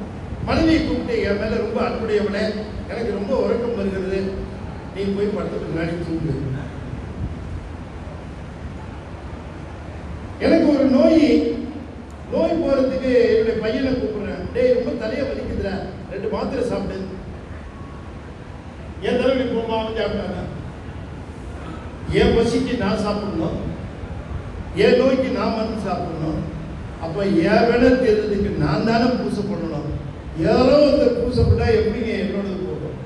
மனைவியை கூப்பிட்டு, என் மேல ரொம்ப அன்புடையவனே, எனக்கு ரொம்ப உறக்கம் வருகிறது, நீ போய் படுத்துட்டு முன்னாடி தூங்கு. எனக்கு ஒரு நோய் போறதுக்கு என்னுடைய பையனை கூப்பிடுறேன், டேய் ரொம்ப தலையை வலிக்குதுடா, 2 மாத்திரை சாப்பிடு. என் தலைவலி போமா சாப்பிட்டாங்க. என் பசிக்கு நான் சாப்பிடணும், என் நோய்க்கு நான் மருந்து சாப்பிடணும். அப்ப என் வேணா தெரிஞ்சதுக்கு நான் தானே பூசை பண்ணணும். யாரோ அந்த பூசை பண்ணா எப்படிங்க என்னோடது போகும்?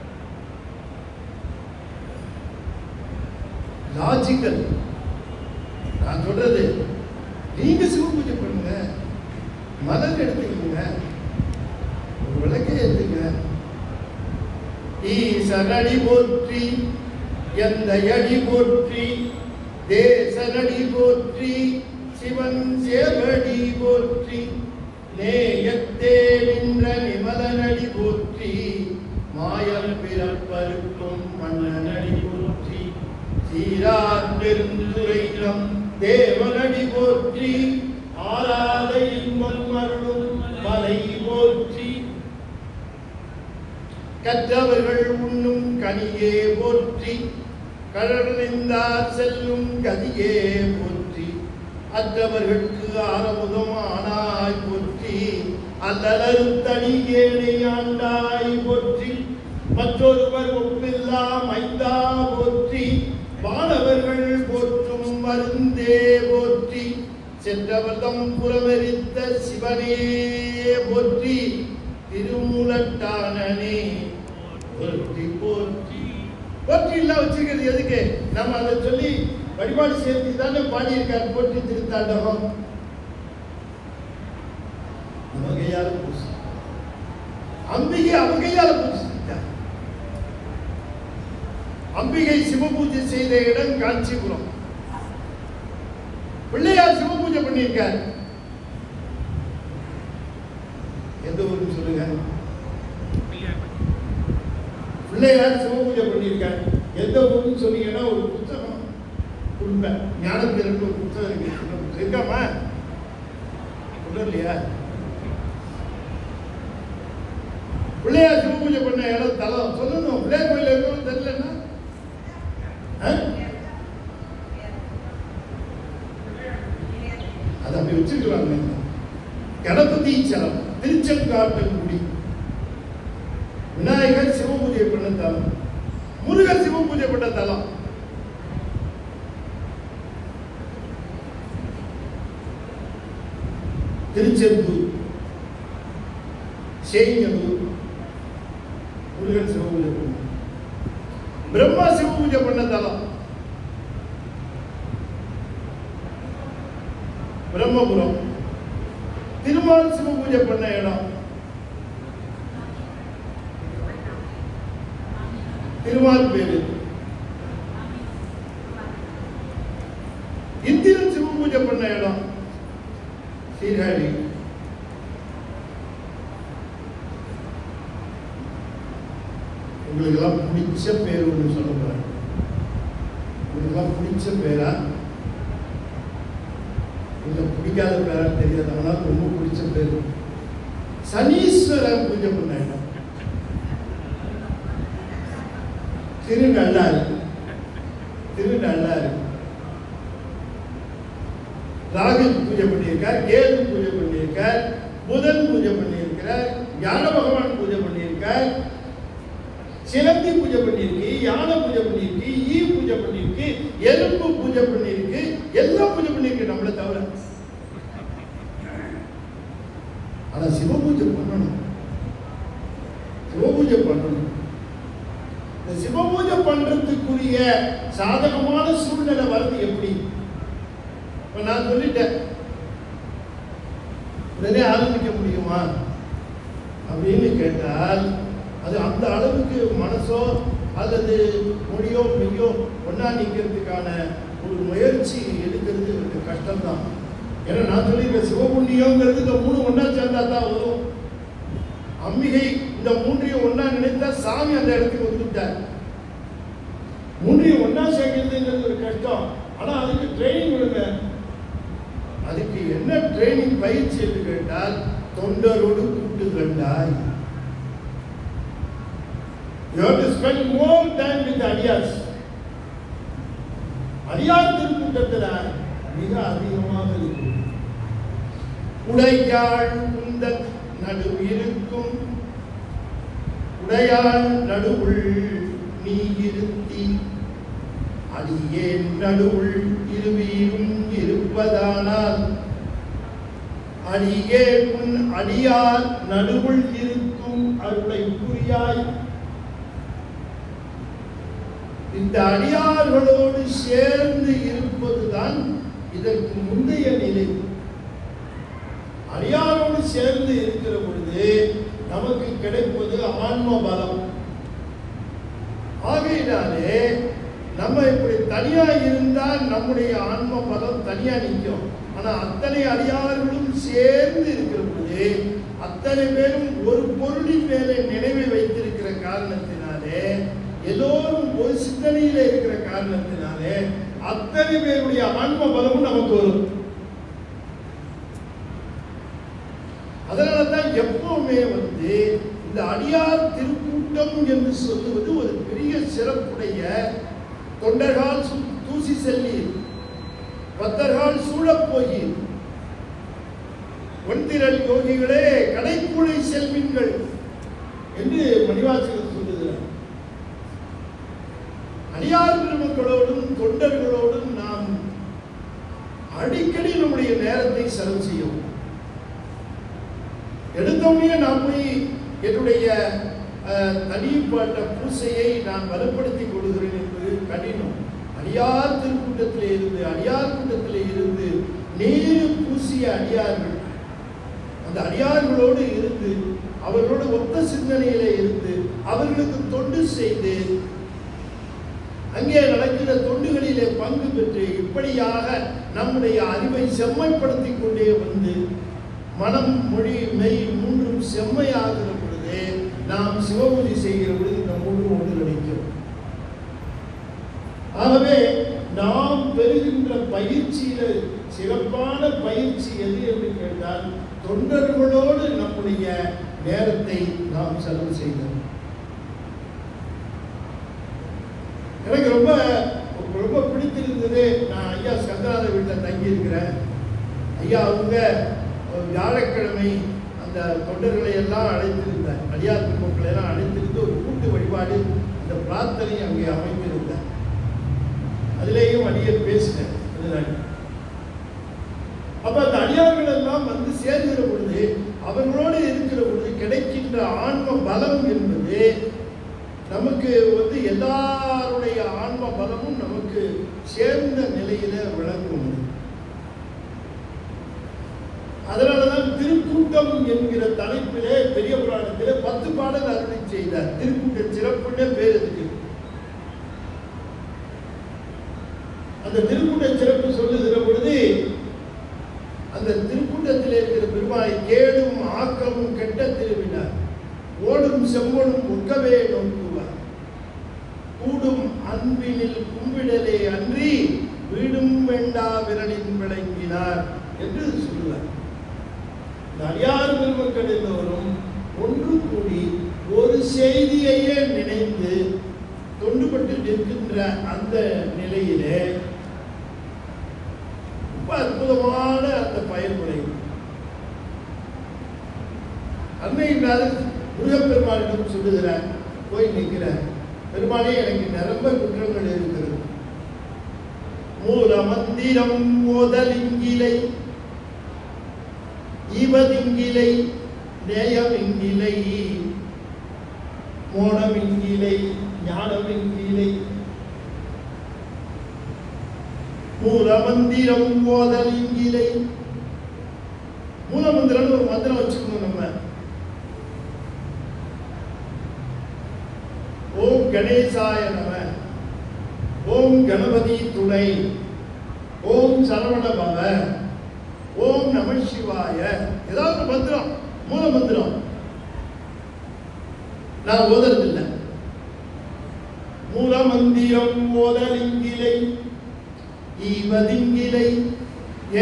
லாஜிக்கல். நான் சொல்றது, நீங்க சிவபூஜை பண்ணுங்க, மலர் எடுத்துக்கோங்க, ஒரு விளக்கை எடுத்துங்க. ஈசனடி போற்றி, எந்த அடி போற்றி, தேசனடி போற்றி, சிவன் சேவடி போற்றி, நேயத்தே நின்ற நிமலனடி போற்றி, மாயம் பிறப்பருக்கும் மன்னனடி போற்றி, சீரார் பெருந்துரையிடம் தேவனடி போற்றி, ஆராத இன்பம் அருளும் மலை போற்றி, கற்றவர்கள் உண்ணும் கனியே போற்றி, கடலிந்தார் செல்லும் கதியே போற்றி, அற்றவர்களுக்கு ஆரமுதம் ஆனாய் போற்றி, அல்லலறுத்தடியேனை ஆண்டாய் போற்றி, மற்றொருவர் ஒப்பில்லா மைந்தா போற்றி, வானவர்கள் போற்றும் மருந்தே போற்றி, சென்றவர்தம் புறமெரித்த சிவனே போற்றி, திருமூலட்டானனே போற்றி போற்றி. போற்றி எல்லாம் வச்சிருக்கிறது எதுக்கு? நம்ம அதை சொல்லி வழிபாடு சேர்த்து தானே பாடியிருக்கார். போற்றி திருத்தாண்டகம் நம்ம கையால பூசி, அம்பிகை அவங்க கையால பூசிட்டார். அம்பிகை சிவபூஜை செய்த இடம் காஞ்சிபுரம். பிள்ளையார் சிவபூஜை பண்ணியிருக்கார். எந்த ஊருக்கு சொல்லுங்க? பிள்ளையார் சிவபூஜை பண்ணியிருக்கார். எந்த ஊருன்னு சொன்னீங்கன்னா ஒரு புத்தகம் கொடுப்பேன். ஞானத்திற்கு ஒரு புத்தகம் இருக்கு. இருக்காமா? இல்லையா? பிள்ளையார் சிவபூஜை பண்ண இடம் தலம் சொல்லணும். பிள்ளையார் கோயில் இருக்கணும் தெரியலன்னா அதை அப்படி வச்சுக்கிறாங்க. கணபதீச்சரம், திருச்செங்காட்டங்குடி, விநாயகர் சிவபூஜை பண்ண தலம், முருகர் சிவபூஜை பண்ண தலம். திருச்செந்தூர், சேங்கனூர் முருகன் சிவபூஜை பண்ண, பிரம்மா சிவபூஜை பண்ண தலம் பிரம்மபுரம், திருமால் சிவபூஜை பண்ண இடம் திருமால் பேரு, இந்திரன் சிவபூஜை பண்ண இடம் சீர்காழி, உங்களுக்கு எல்லாம் பிடிச்ச பேர் ஒன்று சொல்ல போறேன். உங்களுக்கு எல்லாம் பிடிச்ச பேரா இல்ல பிடிக்காத பேரா தெரியாது. ஆனால் ரொம்ப பிடிச்ச பேர் சனீஸ்வரன் பூஜை பண்ண இடம் திருநள்ளாறு. திருநள்ளாறு ராகு பூஜை பண்ணியிருக்கார், கேது பூஜை பண்ணியிருக்கார், புதன் பூஜை பண்ணியிருக்கிறார், ஞான பகவான் பூஜை பண்ணியிருக்கார், சிலந்தி பூஜை பண்ணியிருக்கு, யானை பூஜை பண்ணியிருக்கு, ஈ பூஜை பண்ணியிருக்கு, எறும்பு பூஜை பண்ணியிருக்கு, எல்லாம் பூஜை பண்ணியிருக்கு நம்மளை தவிர. ஆனா சிவபூஜை பண்ணணும், சிவபூஜை பண்ணணும். இந்த சிவபூஜை பண்றதுக்குரிய சாதகமான சூழ்நிலை வருது எப்படி? இப்ப நான் சொல்லிட்டேன், உடனே ஆரம்பிக்க முடியுமா அப்படின்னு கேட்டால் அது அந்த அளவுக்கு மனசோ அல்லது மொழியோ மெய்யோ ஒன்னா நிற்கிறதுக்கான ஒரு முயற்சி எடுக்கிறது எனக்கு கஷ்டம்தான். ஏன்னா நான் சொல்லியிருக்கேன், சிவபுண்ணியங்கிறது இந்த மூணு ஒன்னா சேர்ந்தா தான் வரும். அம்பிகை இந்த மூன்றையும் ஒன்னா நினைத்தா சாமி அந்த இடத்துக்கு வந்துட்டார். மூன்றையும் ஒன்னா சேர்க்கிறதுங்கிறது ஒரு கஷ்டம். ஆனா அதுக்கு ட்ரைனிங் கொடுங்க. அதுக்கு என்ன ட்ரைனிங் பயிற்சி என்று கேட்டால், தொண்டரோடு கூட்டு கண்டாய். You have to spend more time with அடியார்ஸ். அடியார் திருக்கூட்டத்தில் மிக அதிகமாக இருக்கும். உடையாள் உந்த நடு இருக்கும், உடையாள் நடுவுள் நீ இருத்தி, அடியேன் நடுவுள் இருவீரும் இருப்பதானால், அடியேன் உன் அடியார் நடுவுள் இருக்கும் அருளை புரியாய். இந்த அடியார்களோடு சேர்ந்து இருப்பதுதான் இதற்கு முந்தைய நிலை. அடியாரோடு சேர்ந்து இருக்கிற பொழுது நமக்கு கிடைப்பது ஆன்ம பலம். ஆகையினாலே நம்ம இப்படி தனியா இருந்தால் நம்முடைய ஆன்ம பலம் தனியா நிற்கும். ஆனா அத்தனை அடியார்களும் சேர்ந்து இருக்கிற பொழுது, அத்தனை பேரும் ஒரு பொருளின் மேலே நினைவை வைத்திருக்கிற காரணத்தினாலே, எல்லோரும் ஒரு சிந்தனையில இருக்கிற காரணத்தினாலே அத்தனை பேருடைய ஆன்ம பலமும் நமக்கு வரும். அதனாலதான் எப்பவுமே இந்த அடியார் திருக்கூட்ட திருக்கூட்டம் என்று சொல்லுவது ஒரு பெரிய சிறப்புடைய தொண்டர்கள் தூசி செல்லீர், பக்தர்கள் சூழப்போகீர், ஒன்திரள் யோகிகளே கடைக்கூழை செல்வீர்கள் என்று மணிவாசகர் சொல்லுகிறார். அடியார் பெருமக்களோடும் தொண்டர்களோடும் நாம் அடிக்கடி நம்முடைய நேரத்தை செலவு செய்யும். எடுத்தோடனே நான் போய் என்னுடைய தனிப்பட்ட பூசையை நான் வலுப்படுத்திக் கொள்கிறேன் என்பது கடினம். அடியார் திருக்கூட்டத்திலே இருந்து, அடியார் கூட்டத்திலே இருந்து நேரு பூசிய அடியார்கள், அந்த அடியார்களோடு இருந்து அவர்களோடு ஒத்த சிந்தனையிலே இருந்து அவர்களுக்கு தொண்டு செய்து அங்கே நடக்கிற தொண்டுகளிலே பங்கு பெற்று இப்படியாக நம்முடைய அறிவை செம்மைப்படுத்திக் கொண்டே வந்து மனம், மொழி, மெய் மூன்றும் செம்மையாகிற பொழுது நாம் சிவபூஜை செய்கிற பொழுது நம்மோடு ஒன்று கிடைக்கும். ஆகவே நாம் பெறுகின்ற பயிற்சியில சிறப்பான பயிற்சி எது என்று கேட்டால் தொண்டர்களோடு நம்முடைய நேரத்தை நாம் செலவு செய்தோம். எனக்கு ரொம்ப ரொம்ப பிடித்திருந்தது. நான் ஐயா சங்கராத வீட்டில் தங்கி இருக்கிறேன். ஐயா அவங்க வியாழக்கிழமை அந்த தொண்டர்களை எல்லாம் அழைத்திருந்தார், அடியார் பெருமக்களை எல்லாம் அழைத்திருந்து ஒரு கூட்டு வழிபாடு, அந்த பிரார்த்தனை அங்கே அமைத்திருந்தார். அதிலேயும் அடியர் பேசினேன். அப்ப அந்த அடியார்கள் எல்லாம் வந்து சேர்கிற பொழுது, அவர்களோடு இருக்கிற பொழுது கிடைக்கின்ற ஆன்ம பலம் என்பது நமக்கு வந்து எல்லாருடைய ஆன்ம பலமும் நமக்கு சேர்ந்த நிலையில விளங்கும். அதனாலதான் திருக்கூட்டம் என்கிற தலைப்பிலே பெரிய புராணத்திலே 10 பாடல் அருளி செய்தார். திருக்கூட்ட சிறப்புன்னே பேர் இருக்கு. அந்த திருக்கூட்ட சிறப்பு சொல்லுகிற பொழுது அந்த திருக்கூட்டத்தில் இருக்கிற பெருமாளை கேடும் ஆக்கமும் கெட்ட திருவினார், ஓடும் செம்மொழும் ஒக்கவே நோக்குவார், கூடும் அன்பினில் கும்பிடலே அன்றி வீடும் வேண்டா விரலின் விளங்கினார் என்று சொல்லுவார். அடியார் பெருமக்கள் எல்லோரும் ஒன்று கூடி ஒரு செய்தியையே நினைந்து தொண்டுபட்டு நிற்கின்ற அந்த நிலையிலே ரொம்ப அற்புதமான அந்த பயன்முறை. அன்னை முருகப்பெருமானிடம் சொல்லுகிறார், போய் நிற்கிறார், பெருமானே எனக்கு நிரம்ப குற்றங்கள் இருக்கிறது. மூல மந்திரம் ஓதலிங்கிலை, ஈவதிங்கிலை, நேயமிங்கிலை, மோனமிங்கிலை, ஞானமிங்கிலை. மூலமந்திரம் ஓதலிங்கிலை. மூலமந்திரம் ஒரு மந்திரம் வச்சுக்கணும் நம்ம. ஓம் கணேசாய நம, ஓம் கணபதி துணை, ஓம் சரவண பவ, ஓம் நம சிவாய, ஏதாவது மந்திரம், மூல மந்திரம். நான் ஓதுறதில்லை. மூல மந்திரம் ஓதலிங்கிலை, ஈவதிங்கிலை,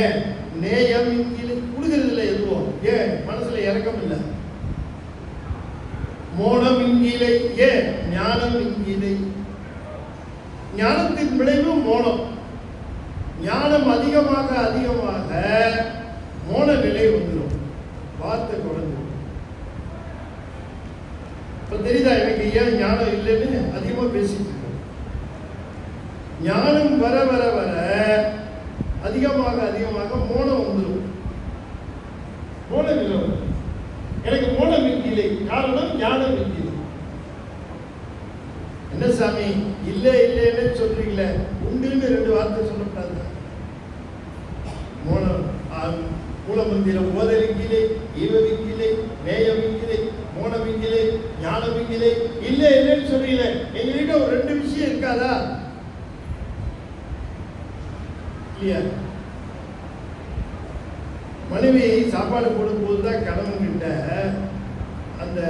ஏன் நேயம் இங்கிலை, கொடுக்கறது இல்லை எதுவும், ஏன் மனசுல இறக்கம் இல்லை. மோனம் இங்கிலை, ஏன் ஞானம் இங்கிலை, ஞானத்தின் விளைவு மோனம். ஞானம் அதிகமாக அதிகமாக மோன நிலை வந்துடும், வார்த்தை குறைஞ்சிடும். இப்ப தெரியுதா எனக்கு ஏன் ஞானம் இல்லைன்னு அதிகமா பேசிட்டு இருக்கோம். ஞானம் வர வர வர அதிகமாக அதிகமாக மோனம் வந்துடும். மோனம் இல்லை, எனக்கு மோனம் இல்லை, காரணம் ஞானம் இல்லை. என்ன சாமி இல்லை இல்லைன்னு சொல்றீங்களே, உண்டுன்னு 2 வார்த்தை சொல்லக்கூடாது. மோனம் மூலமந்திரம் ஓதலிங்கிலே, ஈவதிங்கிலே, நேயமிங்கிலே, மோனமிங்கிலே, ஞானமிங்கிலே, இல்லை இல்லைன்னு சொல்றீங்களே, எங்ககிட்ட ஒரு 2 விஷயம் இருக்காதா இல்லையா? மனைவி சாப்பாடு போடும்போது தான் கணவன்கிட்ட அந்த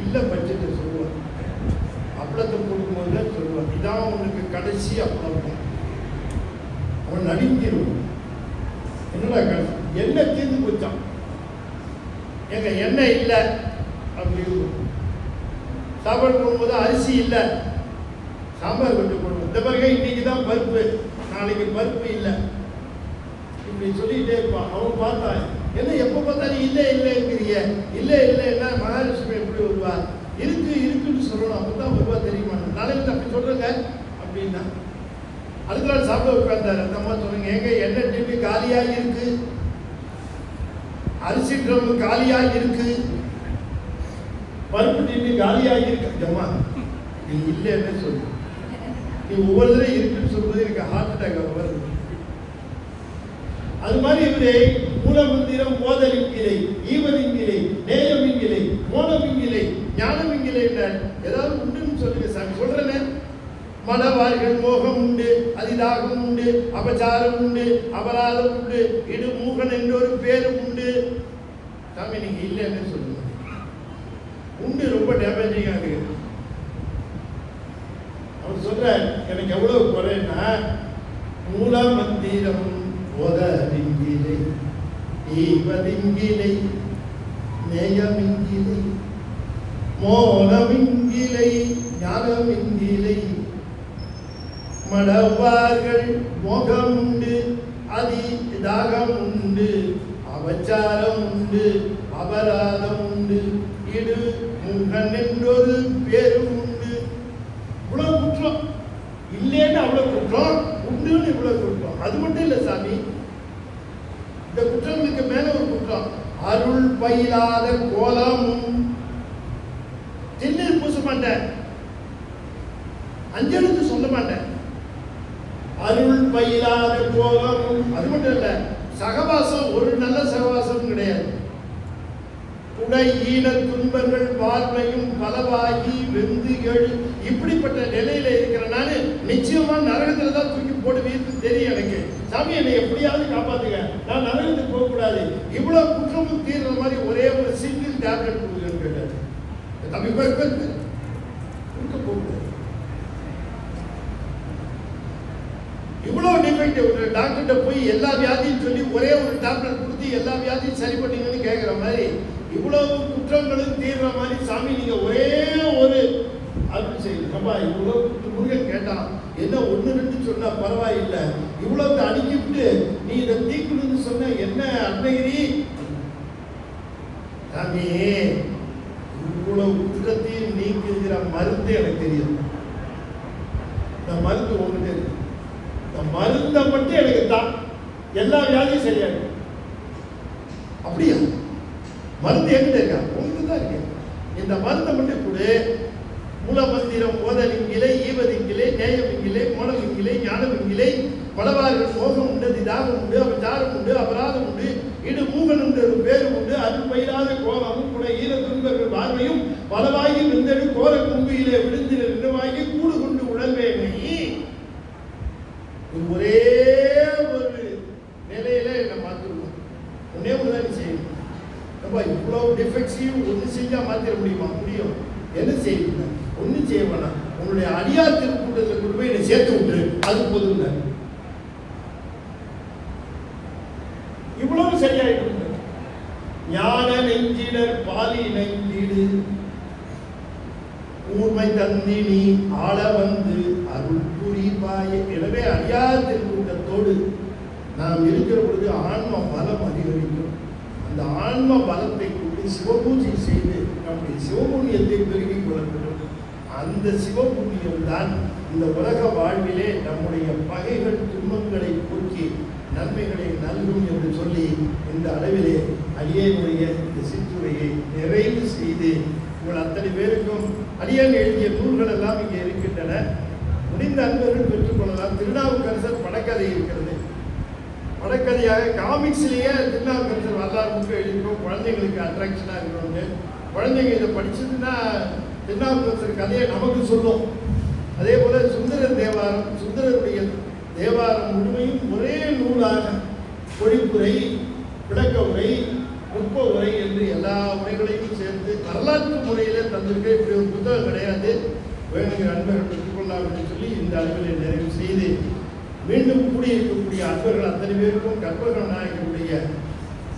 இல்ல பட்ஜெட்டை சொல்லுவார். அப்பளத்தை போடும்போது தான் சொல்லுவார், இதான் உனக்கு கடைசி அப்பளம். அவன் நடிக்கிறோம், என்னடா கடைசி, எண்ணெய் தீர்ந்து போச்சான், எங்க எண்ணெய் இல்லை அப்படின்னு. சாப்பாடு போடும்போது அரிசி இல்லை, சாம்பார் கொஞ்சம் போடுவோம். இந்த பிறகு இன்னைக்கு தான் பருப்பு, நாளைக்கு பருப்பு இல்லை, இப்படி சொல்லிட்டே இருப்பான். அவன் பார்த்தான், என்ன எப்போ பார்த்தாலும் இல்லை இல்லைங்கிறிய, இல்லை இல்லைன்னா மகாலட்சுமி எப்படி வருவா? இருக்கு இருக்குன்னு சொல்லணும், அப்போ தான் வருவா தெரியுமா? நாளைக்கு அப்படி சொல்றேங்க அப்படின்னா அடுத்த நாள் சாப்பிட உட்கார்ந்தாரு. அந்த அம்மா சொல்லுங்க, ஏங்க எண்ணெய் டின்னு காலியாக இருக்கு, அரிசி ட்ரம் காலியாக இருக்கு, பருப்பு டின்னு காலியாக இருக்கு. அம்மா நீ இல்லைன்னு சொல்லு, நீ ஒவ்வொரு தடவை இருக்குன்னு சொல்றது எனக்கு ஹார்ட் அட்டாக் வருது. அது மாதிரி இவரே மூலமந்திரம் போதலிங்கிலை, ஈவலிங்கிலை, நேயமிங்கிலை, மோனமிங்கிலை, ஞானமிங்கிலை ஏதாவது உண்டுன்னு சொல்லுங்க சாமி. சொல்றேன், மனவார்கள் மோகம் உண்டு, அதிதாகம் உண்டு, அபச்சாரம் உண்டு, அபராதம் உண்டு, இடு மூகன் என்ற ஒரு பேரும் உண்டு. சாமி நீங்க இல்லைன்னு சொல்லுங்க. உண்டு ரொம்ப டேமேஜிங்கா இருக்கு. அவர் சொல்ற, எனக்கு எவ்வளவு குறைன்னா, மூலமந்திரம் போதலிங்கிலை, ஈவலிங்கிலை, நேயமிங்கிலை, மோனமிங்கிலை, ஞானமிங்கிலை, மடவார்கள் மோகம் உண்டு, அதி தாகம் உண்டு, அபச்சாரம் உண்டு, அபராதம் உண்டு, இடு முகன் என்றொரு பேரும் உண்டு. இவ்வளவு குற்றம் இல்லைன்னு அவ்வளவு குற்றம், உண்டுன்னு இவ்வளவு குற்றம். அது மட்டும் இல்லை சாமி, இந்த குற்றங்களுக்கு மேல ஒரு குற்றம், அருள் பயிலாத கோலமும். திருநீர் பூச மாட்டேன், அஞ்செழுத்து சொல்ல மாட்டேன், அருள் பயிலாத கோலமும். அது மட்டும் இல்ல, சகவாசம் ஒரு நல்ல சகவாசம் கிடையாது. உடை ஈன துன்பங்கள் வாழ்வையும் பலவாகி வெந்து எழு. இப்படிப்பட்ட நிலையில இருக்கிற நானு நிச்சயமா நரகத்துல தான் தூக்கி போடுவீர்னு தெரியும் எனக்கு. சாமி என்னை எப்படியாவது காப்பாத்துங்க, நான் நரகத்துக்கு போக கூடாது. இவ்வளவு குற்றமும் தீர்ற மாதிரி ஒரே ஒரு சிங்கிள் டேப்லெட் கொடுங்கன்னு கேட்டாரு. தம்பி கொடுக்க போகுது. இவ்வளவு டிஃபெக்ட். ஒரு டாக்டர்கிட்ட போய் எல்லா வியாதியும் சொல்லி ஒரே ஒரு டேப்லெட் கொடுத்து எல்லா வியாதியும் சரி பண்ணீங்கன்னு கேட்கிற மாதிரி, இவ்வளவு குற்றங்களும் தீர்ற மாதிரி சாமி நீங்க ஒரே ஒரு அருள் செய்யுங்கப்பா. இவ்வளவு முருகன் கேட்டான், என்ன ஒன்று ரெண்டு சொன்னா பரவாயில்லை, இவ்வளவு அடிக்கிட்டு நீ இதை தீக்கணும்னு சொன்ன என்ன அருணகிரி சாமி? இவ்வளவு குற்றத்தையும் நீக்குகிற மருந்து எனக்கு தெரியும். இந்த மருந்து ஒன்று இருக்கு, இந்த மருந்தை மட்டும் எனக்கு தான் எல்லா வியாதியும் சரியாகும். அப்படியா? மருந்து எங்கிட்ட இருக்கா? உங்களுக்கு தான் இருக்கு. இந்த மருந்தை மட்டும் கூட மூலமந்திரம் போதலிங்கிலே, ஈவதிங்கிலே, நேயமிங்கிலே, மோனமிங்கிலே, ஞானமிங்கிலே, பலவார்கள் மோகம் உண்டு, திதாகம் உண்டு, அபச்சாரம் உண்டு, அபராதம் உண்டு, இடு மூகன் உண்டு, ஒரு பேரும் உண்டு, அருள் பயிராத கோலமும் கூட ஈர துன்பர்கள் பார்வையும் பலவாகி விந்தெடு கோர கும்பியிலே விழுந்தின நினைவாகி கூடு கொண்டு உழல்வேனை. ஒரே ஒரு நிலையில என்ன மாத்திருக்கோம். ஒன்னே ஒண்ணுதான் செய்யணும். இவ்வளவு டிஃபெக்ட்ஸையும் ஒன்று செஞ்சா மாத்திர முடியுமா? முடியும். என்ன செய்யணும்? ஒன்றும் செய்ய வேணாம். உன்னுடைய அடியார் திருக்கூட்டத்தில் கொண்டு போய் என்னை சேர்த்து விட்டு, அது போதுங்க. இவ்வளவு சரியாயிட்டு ஞான நெஞ்சிடர் பாலி நெஞ்சிடு ஊர்மை தந்தி நீ ஆள வந்து அருள் புரிவாய. எனவே அடியார் திருக்கூட்டத்தோடு நாம் இருக்கிற பொழுது ஆன்ம பலம் அதிகரிக்கும். அந்த ஆன்ம பலத்தை கொண்டு சிவபூஜை செய்து நம்முடைய சிவபுண்ணியத்தை பெருகிக் கொள்ள வேண்டும். அந்த சிவபுண்ணியம் தான் இந்த உலக வாழ்விலே நம்முடைய பகைகள் துன்பங்களை போக்கி நன்மைகளை நல்கும் என்று சொல்லி இந்த அளவிலே அடியேனுடைய இந்த சிற்றுரையை நிறைவு செய்து உங்கள் அத்தனை பேருக்கும் அடியேன் எழுதிய நூல்கள் எல்லாம் இங்கே இருக்கின்றன. முடிந்த அன்பர்கள் பெற்றுக்கொள்ளலாம். திருநாவுக்கரசர் படக்கதை இருக்கிறது. படக்கதையாக காமிக்ஸ்லேயே திருநாவுக்கரசர் வரலாறு புக்கு எழுதியிருக்கோம். குழந்தைங்களுக்கு அட்ராக்ஷனாக இருக்கணும்னு. குழந்தைங்க இதை படிச்சதுன்னா திருநாவுக்கரசர் கதையை நமக்கு சொல்லும். அதே போல சுந்தரர் தேவாரம், சுந்தரருடைய தேவாரம் முழுமையும் ஒரே நூலாக பொழிப்புரை, விளக்க உரை, நுட்ப உரை என்று எல்லா உரைகளையும் சேர்ந்து வரலாற்று முறையில் தந்திருக்க. இப்படி ஒரு புத்தகம் கிடையாது. வேணுங்கிற அன்பர்கள் பெற்றுக்கொள்ளலாம் என்று சொல்லி இந்த அளவிலே நிறைவு செய்து மீண்டும் கூடியிருக்கக்கூடிய அன்பர்கள் அத்தனை பேருக்கும் கற்பக நாயகனுடைய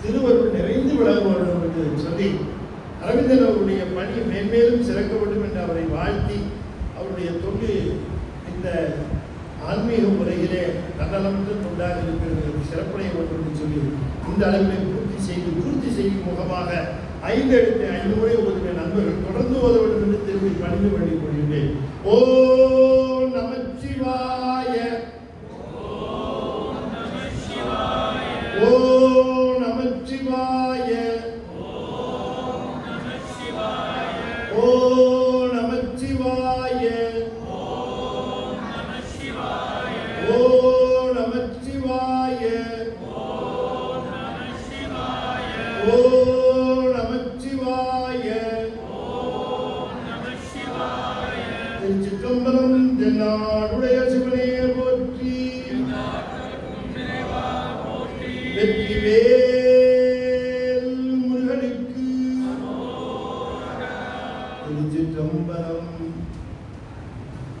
திருவருள் நிறைந்து விளங்க வேண்டும் என்று சொல்லி அரவிந்தன் அவருடைய பணி மேன்மேலும் சிறக்க வேண்டும் என்று அவரை வாழ்த்தி அவருடைய தொண்டு இந்த ஆன்மீக முறையிலே தன்னலமற்ற தொண்டாக இருக்கிறது சிறப்புடைய வேண்டும் என்று சொல்லி இந்த அளவிலே பூர்த்தி செய்யும் முகமாக 5 எடுத்து 5 முறை ஓதுகிற நண்பர்கள் தொடர்ந்து ஓத வேண்டும் என்று திரும்பி பணிந்து வேண்டிக் கொள்கின்றேன். ஓம் நமச்சிவாய ஓம் நமச்சிவாய ஓம் நமச்சிவாய ஓம் நமச்சிவாய ஓம் நமச்சிவாய திருச்சிற்றம்பலம். தென்னாடுடைய சிவனே போற்றி. வெற்றிவே